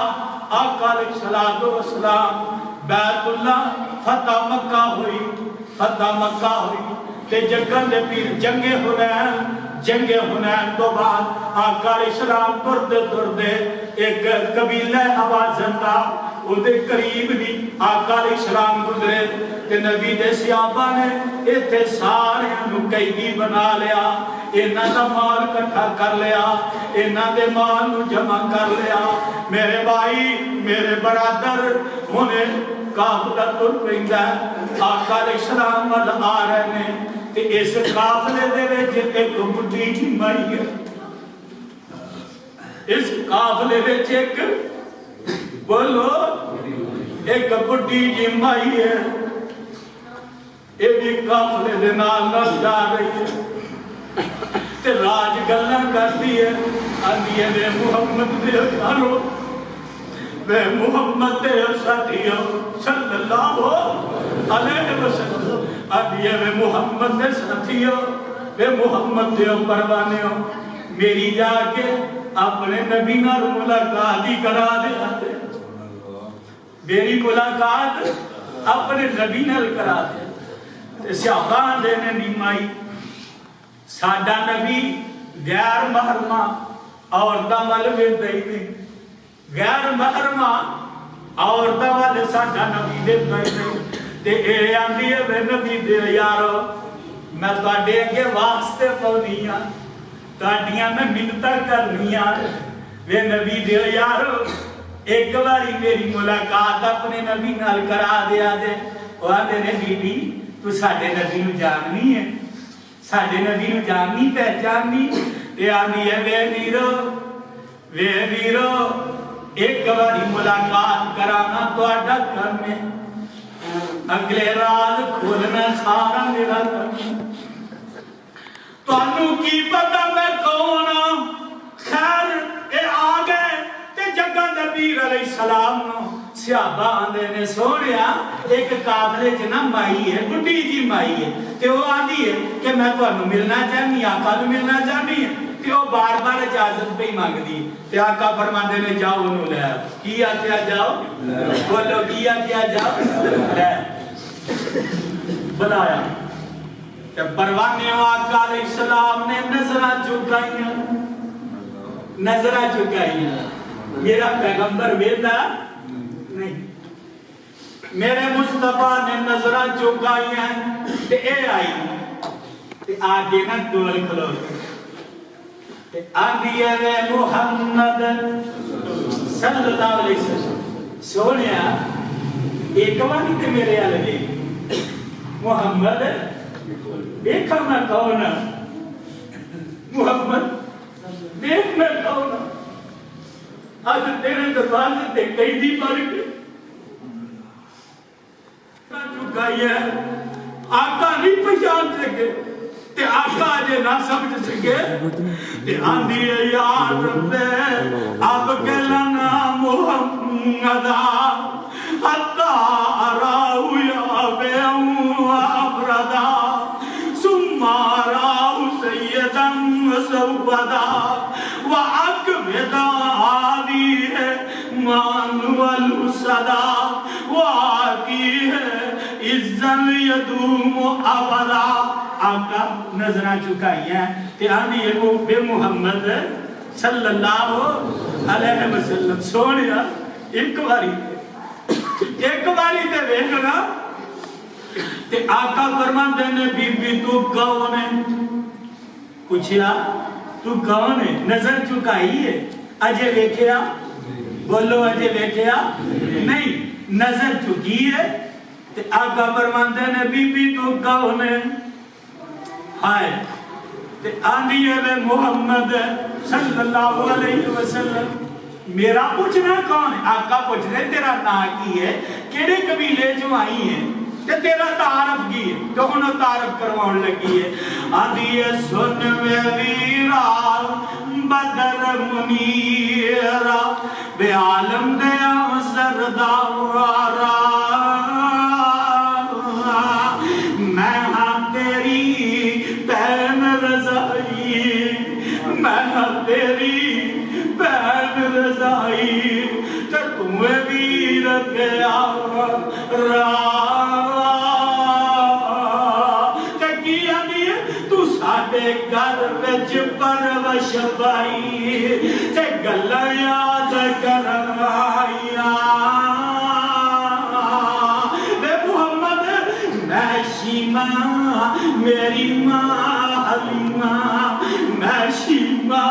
آقا علیہ السلام بیت اللہ فتح مکہ ہوئی تے جنگاں دے پیر جنگ حنین تو بعد آقا علیہ السلام تردے ایک قبیلہ آوازندہ او دے قریب دی آقا علیہ السلام گزرے تے نبی دے صحابہ نے ایتھے سارے نو قیدی بنا لیا انہاں دا مال اکٹھا کر لیا انہاں دے مال نو جمع کر لیا میرے بھائی میرے برادر انہیں قافلہ تر پیندا آقا علیہ السلام ول آ رہے نے تے اس قافلے دے وچ ایک بڈھی جی مائی ہے اس قافلے وچ ایک بولو ایک بڈھی جی مائی ہے یہ بھی قافلے دے نال جا رہی ہے تے راج گلاں کرتی ہے آندی ہے وے محمد دے یارو وے محمد دے ساتھیو صلی اللہ علیہ وسلم آندی ہے وے محمد دے ساتھیو وے محمد دے پروانیو میری جا کے اپنے نبی نال ملاقات ہی کرا دے میری ملاقات اپنے نبی نال کرا دے صحابہ دے نے نیمائی ساڈا نبی غیر محرمہ عورتاں ول ویندا ہی نہیں غیر محرمہ عورتاں ول ساڈا نبی ویندا ہی نہیں تے اے آندی ہے وے نبی دے یارو میں تواڈے اگے واسطے پاونی ہاں تواڈیاں میں منتاں کرنی ہاں وے نبی دے یارو ایک باری میری ملاقات اپنے نبی نال کرا دیا دے وہ آدھے نے بی بی تو ساڈے نبی نو جاننی ہے ساڈے نبی نو جاننی پہچاننی تے آندی ہے وے ویرو ایک باری ملاقات کرانا تواڈا کم ہے اگلے راز کھولنا سارا میرا کم ہے تانوں کی پتہ میں کون ہاں خیر اے آ گئے تے جگہ نبی علیہ السلام نو صحابہ آندے نے سونیا ایک قافلے چ نہ مائی ہے بڈھی جی مائی ہے تے وہ آندی ہے کہ میں تانوں ملنا چاہنی آقا نو ملنا چاہنی ہے تے وہ بار بار اجازت پہ ہی مانگدی تے آقا فرماندے نے جاؤ انہوں لے کی آکھیا جاؤ بولو کی آکھیا جاؤ لے بلایا تے پروانے آقا علیہ السلام نے نظراں چکائیاں میرا پیغمبر ویدا نہیں میرے مصطفیٰ نے نظراں چکائیاں تے اے آئی تے آگے نہ ڈول کھلو تے آندی ہے محمد صلی اللہ علیہ وسلم سونیا ایک باری تے میرے آلے محمد دیکھا میں کون محمد دیکھ میں کون آج تیرے دروازے تے قیدی بن کے چکائی ہے آقا نہیں پہچان سکے تے آقا جے نہ سمجھ سکے تے آندھی ہے یا رب اب کہلانا محمد حتی اراؤ یا بیعو ابردا ثم اراؤ سیدا مسودا وَأَكْبِدَ آدی ہے مانوال صدا وآتی ہے عزن یدوم ابدا آقا نظرہ چکائی ہیں کہ آنی ہے بے محمد صلی اللہ علیہ وسلم سونیا ایک باری تے دیکھنا تے آقا فرماندے نے بی بی تو کون ہے؟ پوچھیا تو کون ہے؟ نظر چکائی ہے اجے ویکھیا؟ بولو اجے ویکھیا؟ نہیں، نظر چکی ہے تے آقا فرماندے نے بی بی تو کون ہے؟ ہائے تے آندھی ہے محمد صلی اللہ علیہ وسلم میرا پوچھنا کون ہے؟ آقا پوچھ رہے تیرا نا کی ہے، کیڑے قبیلے جو آئی ہیں تے تیرا تعارف کی ہے؟ تو انہوں تعارف کرواؤں لگی ہے آندھی ہے سن میں ویرا بدر منیرا بے عالم دیا سردارا میں ہاں تیری بہن رضائی میں ہاں تیری بہن رضائی تے تمہیں ویر گیا تے کی آنی تو ساڑے گھر وچ پروش بائی تے گلہ یاد کروایا شیما میری ماں حلیمہ میں شیما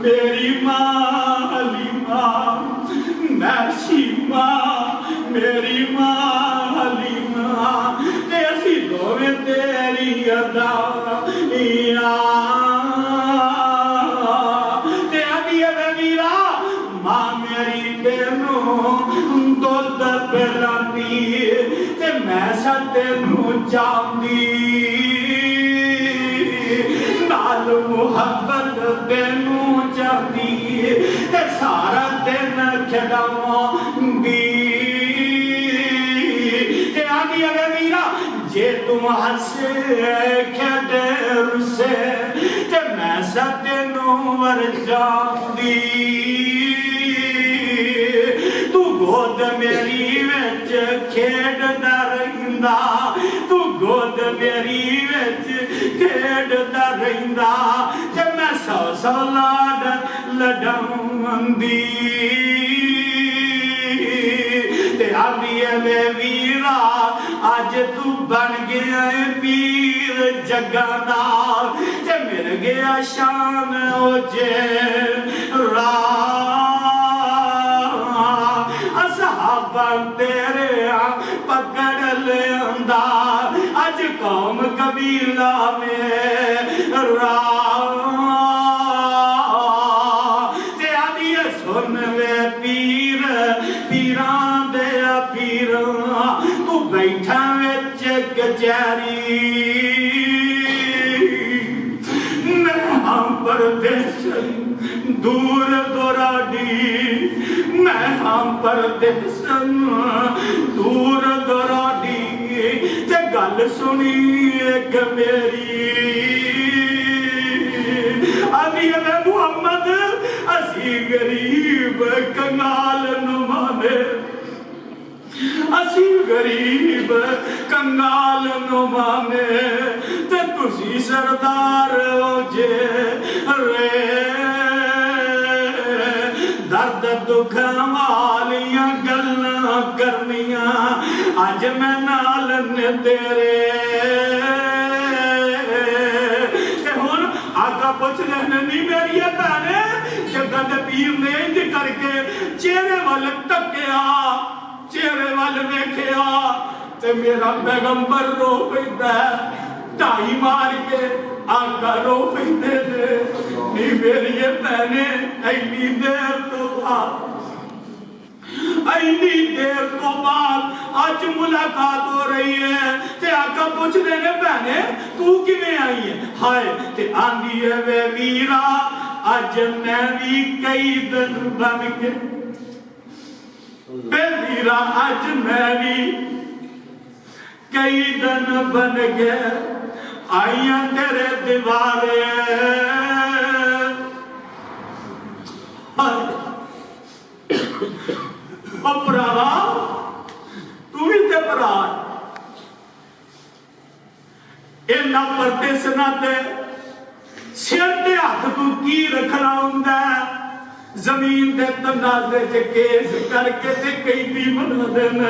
میری ماں حلیمہ میں شیما میری ماں حلیمہ تے اسی دوویں تیری ادائیاں تے ابھی میرا ماں میری تینوں دودھ پلاندی تے میں تینوں چاہندی نال محبت تینوں چاہندی تے سارا دن کھڑاواندی تے آندی اے میرا جے تم ہسے کھڑے رسے تے میں تینوں ور جاندی تو گود میری وچ کھیڈدا رہندا تو گود میری وچ کھیڈدا رہندا تے میں سو سو لاڈ لڈاوندی تے آندی اے ویرا اج تو بن گیا اے پیر جگاں دا تے مل گیا شان او جے صحابہ تیرے پکڑ لے اندار اج قوم قبیلہ میں تے آدھی سن وے پیر پیران دیا پیران تو بیٹھا وچ کچہری میں ہم پردیسن دور دوراڈی میں ہم پردیسن دور دوراڈی تے گل سنی ایک میری آدھی میں محمد اسی غریب کنگال نمانے اسی غریب کنگال نمانے تے تسی سردار ہو جے رے درد دکھ والیاں گلاں کرنیاں اج میں نالن تیرے تے ہن آقا پوچھ رہے نہیں میری بہنے جگہ دے پیر نے انج کر کے چہرے وال تکیا چہرے وال ویکھیا تے میرا پیغمبر رو پیندا ہے ٹائی مار کے آقا رو پیندے نے نہیں میری بہنے اینی دیر تو بعد آج ملاقات ہو رہی ہے تے آقا پوچھ رہے نے بہنے تو کیویں آئی ہے ہائے تے آندی ہے وے میرا آج میں بھی کئی دن بن کے بے میرا آج میں بھی کئی دن بن گئے آئیاں تیرے دیوارے اپراوا تو بھی تے پرار اینا پردے سناتے سیر دے ہاتھ تو کی رکھنا ہوندہ زمین دے تنازے چے کیس کر کے تے کئی دی بنا دینا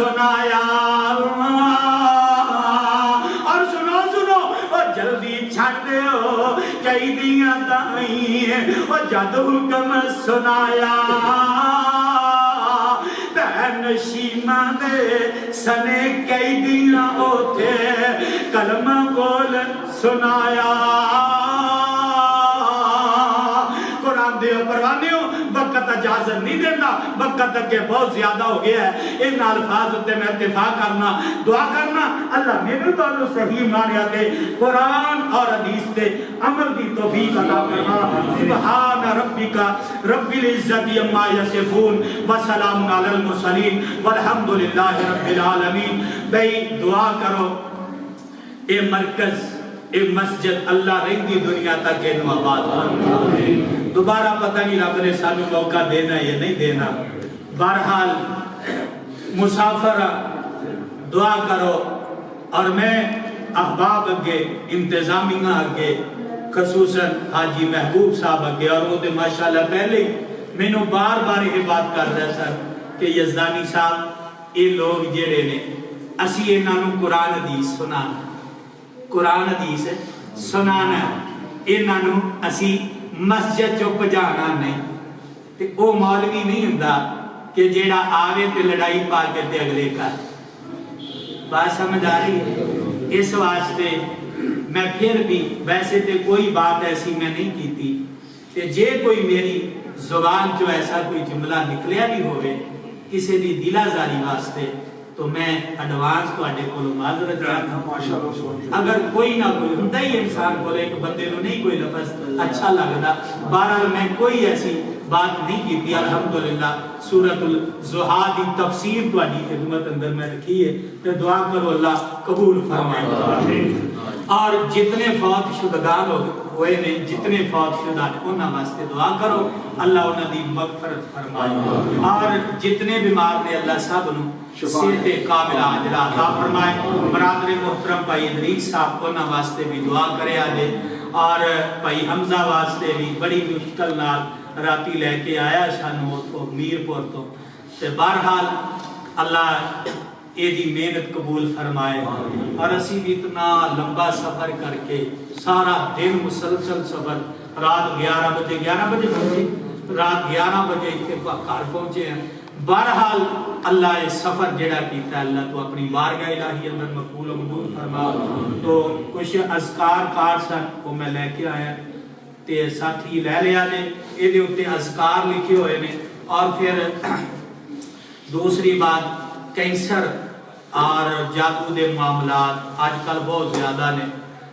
سنایا اور سنو سنو اور جلدی چھڑ دیو قیدیاں دائیں اور جد حکم سنایا نشیمہ دے سنے قیدیاں ہوتے کلمہ بول سنایا قرآن دے پروانیوں وقت اجازت نہیں دینا وقت کے بہت زیادہ ہو گیا ہے ان الفاظ ہوتے میں اتفاق کرنا دعا کرنا اللہ میرے دونوں صحیح مانیا دے قرآن اور حدیث دے عمل کی توفیق عطا کرنا سبحان ربک رب العزت عما یصفون وسلام علی المرسلین والحمدللہ رب العالمین بھئی دعا کرو اے مرکز اے مسجد اللہ رہی دنیا تک کے آباد دوبارہ پتہ نہیں رب نے سانو موقع دینا یا نہیں دینا بہرحال مسافر دعا کرو اور میں احباب اگے انتظامیہ اگے خصوصاً حاجی محبوب صاحب اگے اور وہ دے ماشاءاللہ پہلے میں نو بار بار یہ بات کر رہا سر کہ یزدانی صاحب یہ لوگ جڑے نے اسی انہوں قرآن حدیث سنانا قرآن حدیث سنانا انہوں اسی مسجد چپ جانا نہیں تے او مولوی نہیں ہوندا کہ جیڑا آوے تے لڑائی پا کے تے اگلے کر بات سمجھ آ رہی ہے اس واسطے میں پھر بھی ویسے تے کوئی بات ایسی میں نہیں کیتی کہ جے کوئی میری زبان جو ایسا کوئی جملہ نکلیا بھی ہوئے کسی دی دل آزاری واسطے تو میں ایڈوانس تو اڈے کو معذرت کرتا اگر کوئی نہ کوئی ہوتا ہی انسان کو ایک بندے نو نہیں کوئی لفظ اچھا لگتا بہرحال میں کوئی ایسی بات نہیں کی تھی الحمدللہ سورۃ الضحیٰ دی تفسیر تو اڈی خدمت اندر میں رکھی ہے تو دعا کرو اللہ قبول فرمائے اور جتنے فوت شدگان ہوئے نے جتنے فوت شدہ انہاں واسطے دعا کرو اللہ انہاں دی مغفرت فرمائے اور جتنے بیمار نے اللہ سب نو صحت کاملہ عاجلہ عطا فرمائے برادر محترم بھائی ادریس صاحب انہاں واسطے بھی دعا کرے آجے اور بھائی حمزہ واسطے بھی بڑی مشکل نال راتی لے کے آیا شانو تو میر پور تو بہرحال اللہ یہ دی محنت قبول فرمائے اور اسی بھی اتنا لمبا سفر کر کے سارا دن مسلسل سفر رات 11 بجے پہنچے رات 11 بجے اتنے گھر پہنچے ہیں بہرحال اللہ یہ سفر جڑا کیتا ہے اللہ تو اپنی بارگاہ الہی اندر مقبول و منظور فرما تو کچھ اذکار کار سن وہ میں لے کے آیا تے ساتھی لے لیا نے یہ دے اتے اذکار لکھے ہوئے نے اور پھر دوسری بات کینسر اور جادو دے معاملات آج کل بہت زیادہ نے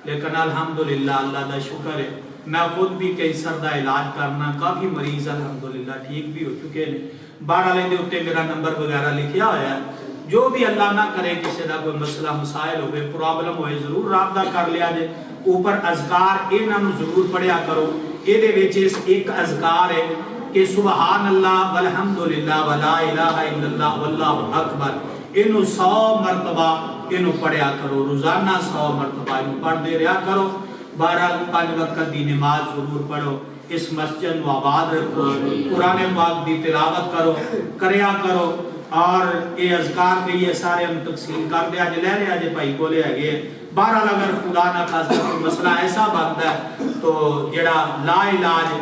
لیکن الحمدللہ اللہ دا شکر ہے میں خود بھی کینسر دا علاج کرنا کافی مریض الحمدللہ ٹھیک بھی ہو چکے ہیں بارہ لے دے اتے میرا نمبر وغیرہ لکھیا ہویا ہے جو بھی اللہ نہ کرے کسی دا کوئی مسئلہ مسائل ہوئے پرابلم ہوئے ضرور رابطہ کر لیا جائے اوپر اذکار انہاں نو ضرور پڑھیا کرو یہ دے وچ ایک اذکار ہے کہ سبحان اللہ والحمدللہ ولا الہ الا اللہ واللہ اکبر انہوں 100 مرتبہ انہوں پڑھیا کرو روزانہ 100 مرتبہ انہوں پڑھ دے رہا کرو 12 وقت دی نماز ضرور پڑھو اس مسجد نو آباد رکھو قرآن پاک دی تلاوت کرو کریا کرو اور یہ اذکار کے یہ سارے ہم تقسیم کر دیا جے لے رہے آجے بھائی کو لے آگے بہرحال اگر خدا نہ خاصا کوئی مسئلہ ایسا بنتا ہے تو جڑا لا علاج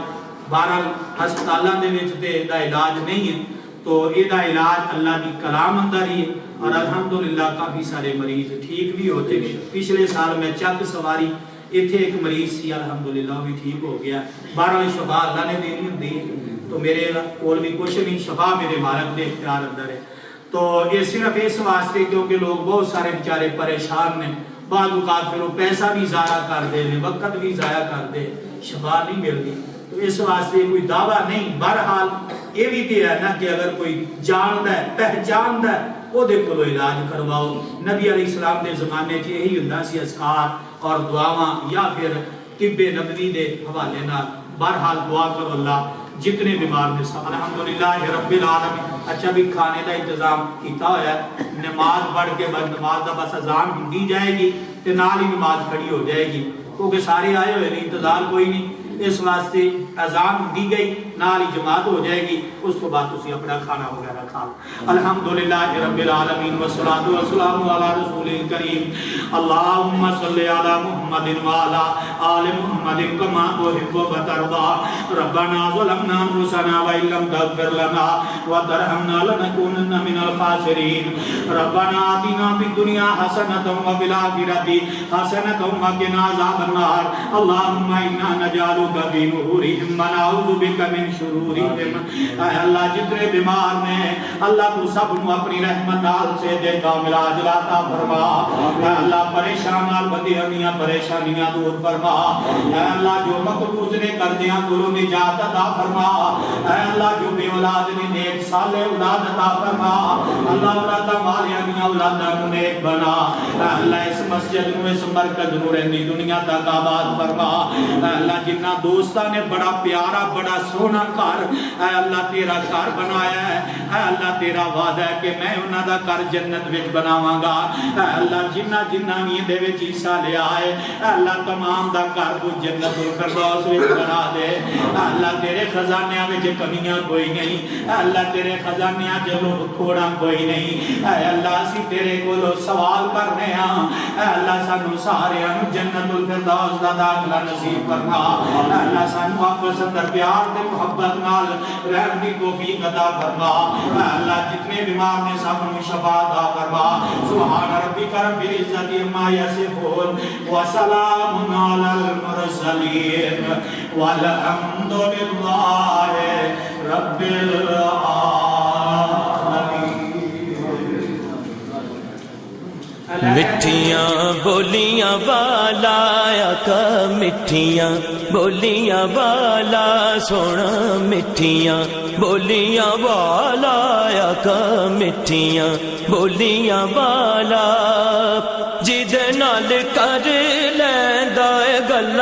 بہرحال ہسپتالاں دے وچ تے دا علاج نہیں ہے تو یہ دا علاج اللہ دی کلام اندر ہی اور الحمدللہ کافی سارے مریض ٹھیک بھی ہوتے ہیں پچھلے سال میں چک سواری ایتھے ایک مریض سی الحمدللہ بھی ٹھیک ہو گیا بہرحال شفا اللہ نے دینی ہوندی تو میرے کول بھی کچھ نہیں شفا میرے مالک دے اختیار اندر ہے تو یہ صرف اس واسطے کیونکہ لوگ بہت سارے بیچارے پریشان نے بعض اوقات پھر وہ پیسہ بھی ضائع کر دے وقت بھی ضائع کر دے شفا نہیں ملتی تو اس واسطے کوئی دعویٰ نہیں بہرحال یہ بھی تو ہے نا کہ اگر کوئی جاندا ہے پہچاندا ہے وہ دے کو علاج کرواؤ نبی علیہ السلام دے زمانے چ یہی ہوندا سی اذکار اور دعاواں یا پھر طب نبوی دے حوالے نال بہرحال دعا کرو اللہ جتنے بیمار نے سب الحمدللہ رب العالمین اچھا بھی کھانے دا انتظام کیتا ہوا ہے نماز پڑھ کے بعد نماز دا بس اذان ہندی جائے گی تے نال ہی نماز کھڑی ہو جائے گی کیونکہ سارے آئے ہوئے نہیں انتظار کوئی نہیں اس واسطے اذان دی گئی نال ہی جماعت ہو جائے گی، اس کو بعد تسی اپنا کھانا وغیرہ کھا لو۔ الحمدللہ رب العالمین والصلاۃ والسلام علی رسول کریم اللہم صلی علی محمد وعلی آل محمد کما تحب وترضى ربنا ظلمنا انفسنا وان لم تغفر لنا وترحمنا لنكونن من الخاسرین ربنا آتنا فی الدنیا حسنۃ وفی الآخرۃ حسنۃ وقنا عذاب النار اللہم انا نجعلک فی نحورہم ونعوذ بک من شرورہم۔ اے اللہ جتنے بیمار نے اللہ تو سب نو اپنی رحمت نال سے دے کامل عاجل عطا فرما۔ اے اللہ پریشان نال بدیاں پریشانیاں دور فرما۔ اے اللہ جو مقروض نے قرضیاں کو نجات عطا فرما۔ اے اللہ جو بے اولاد نے نیک صالح اولاد عطا فرما۔ اللہ اولاد مالیاں دی اولاداں نو نیک بنا۔ اے اللہ اس مسجد نو اس مرکز نو رہندی دنیا تک آباد فرما۔ اے اللہ جنہ دوستاں نے بڑا پیارا بڑا سونا گھر اے اللہ تیرا گھر بنایا ہے، اے اللہ تیرا وعدہ ہے کہ میں انہاں دا گھر جنت وچ بناواں گا۔ اے اللہ جنہ بھی دے وچ حصہ لیا ہے اے اللہ تمام دا گھر کو جنت الفردوس وچ بنا دے۔ اے اللہ تیرے خزانیاں وچ کمیاں کوئی نہیں، اے اللہ تیرے خزانیاں وچ تھوڑا کوئی نہیں۔ اے اللہ اسی تیرے کولوں سوال کرنے ہاں، اے اللہ سانو سارے جنت الفردوس دا داخلہ نصیب فرما۔ اے اللہ سانو آپس اندر پیار تے محبت نال رہن دی توفیق عطا فرما۔ اے اللہ جتنے بیمار نے سب کو شفا عطا فرما۔ سبحان ربک رب العزت عما یصفون وسلام علی المرسلین والحمد للہ رب العالمین۔ مٹھیاں بولیاں والا آقا مٹھیاں بولیاں والا سونا مٹھیاں بولیاں والا آقا مٹھیاں بولیاں والا جد نال کر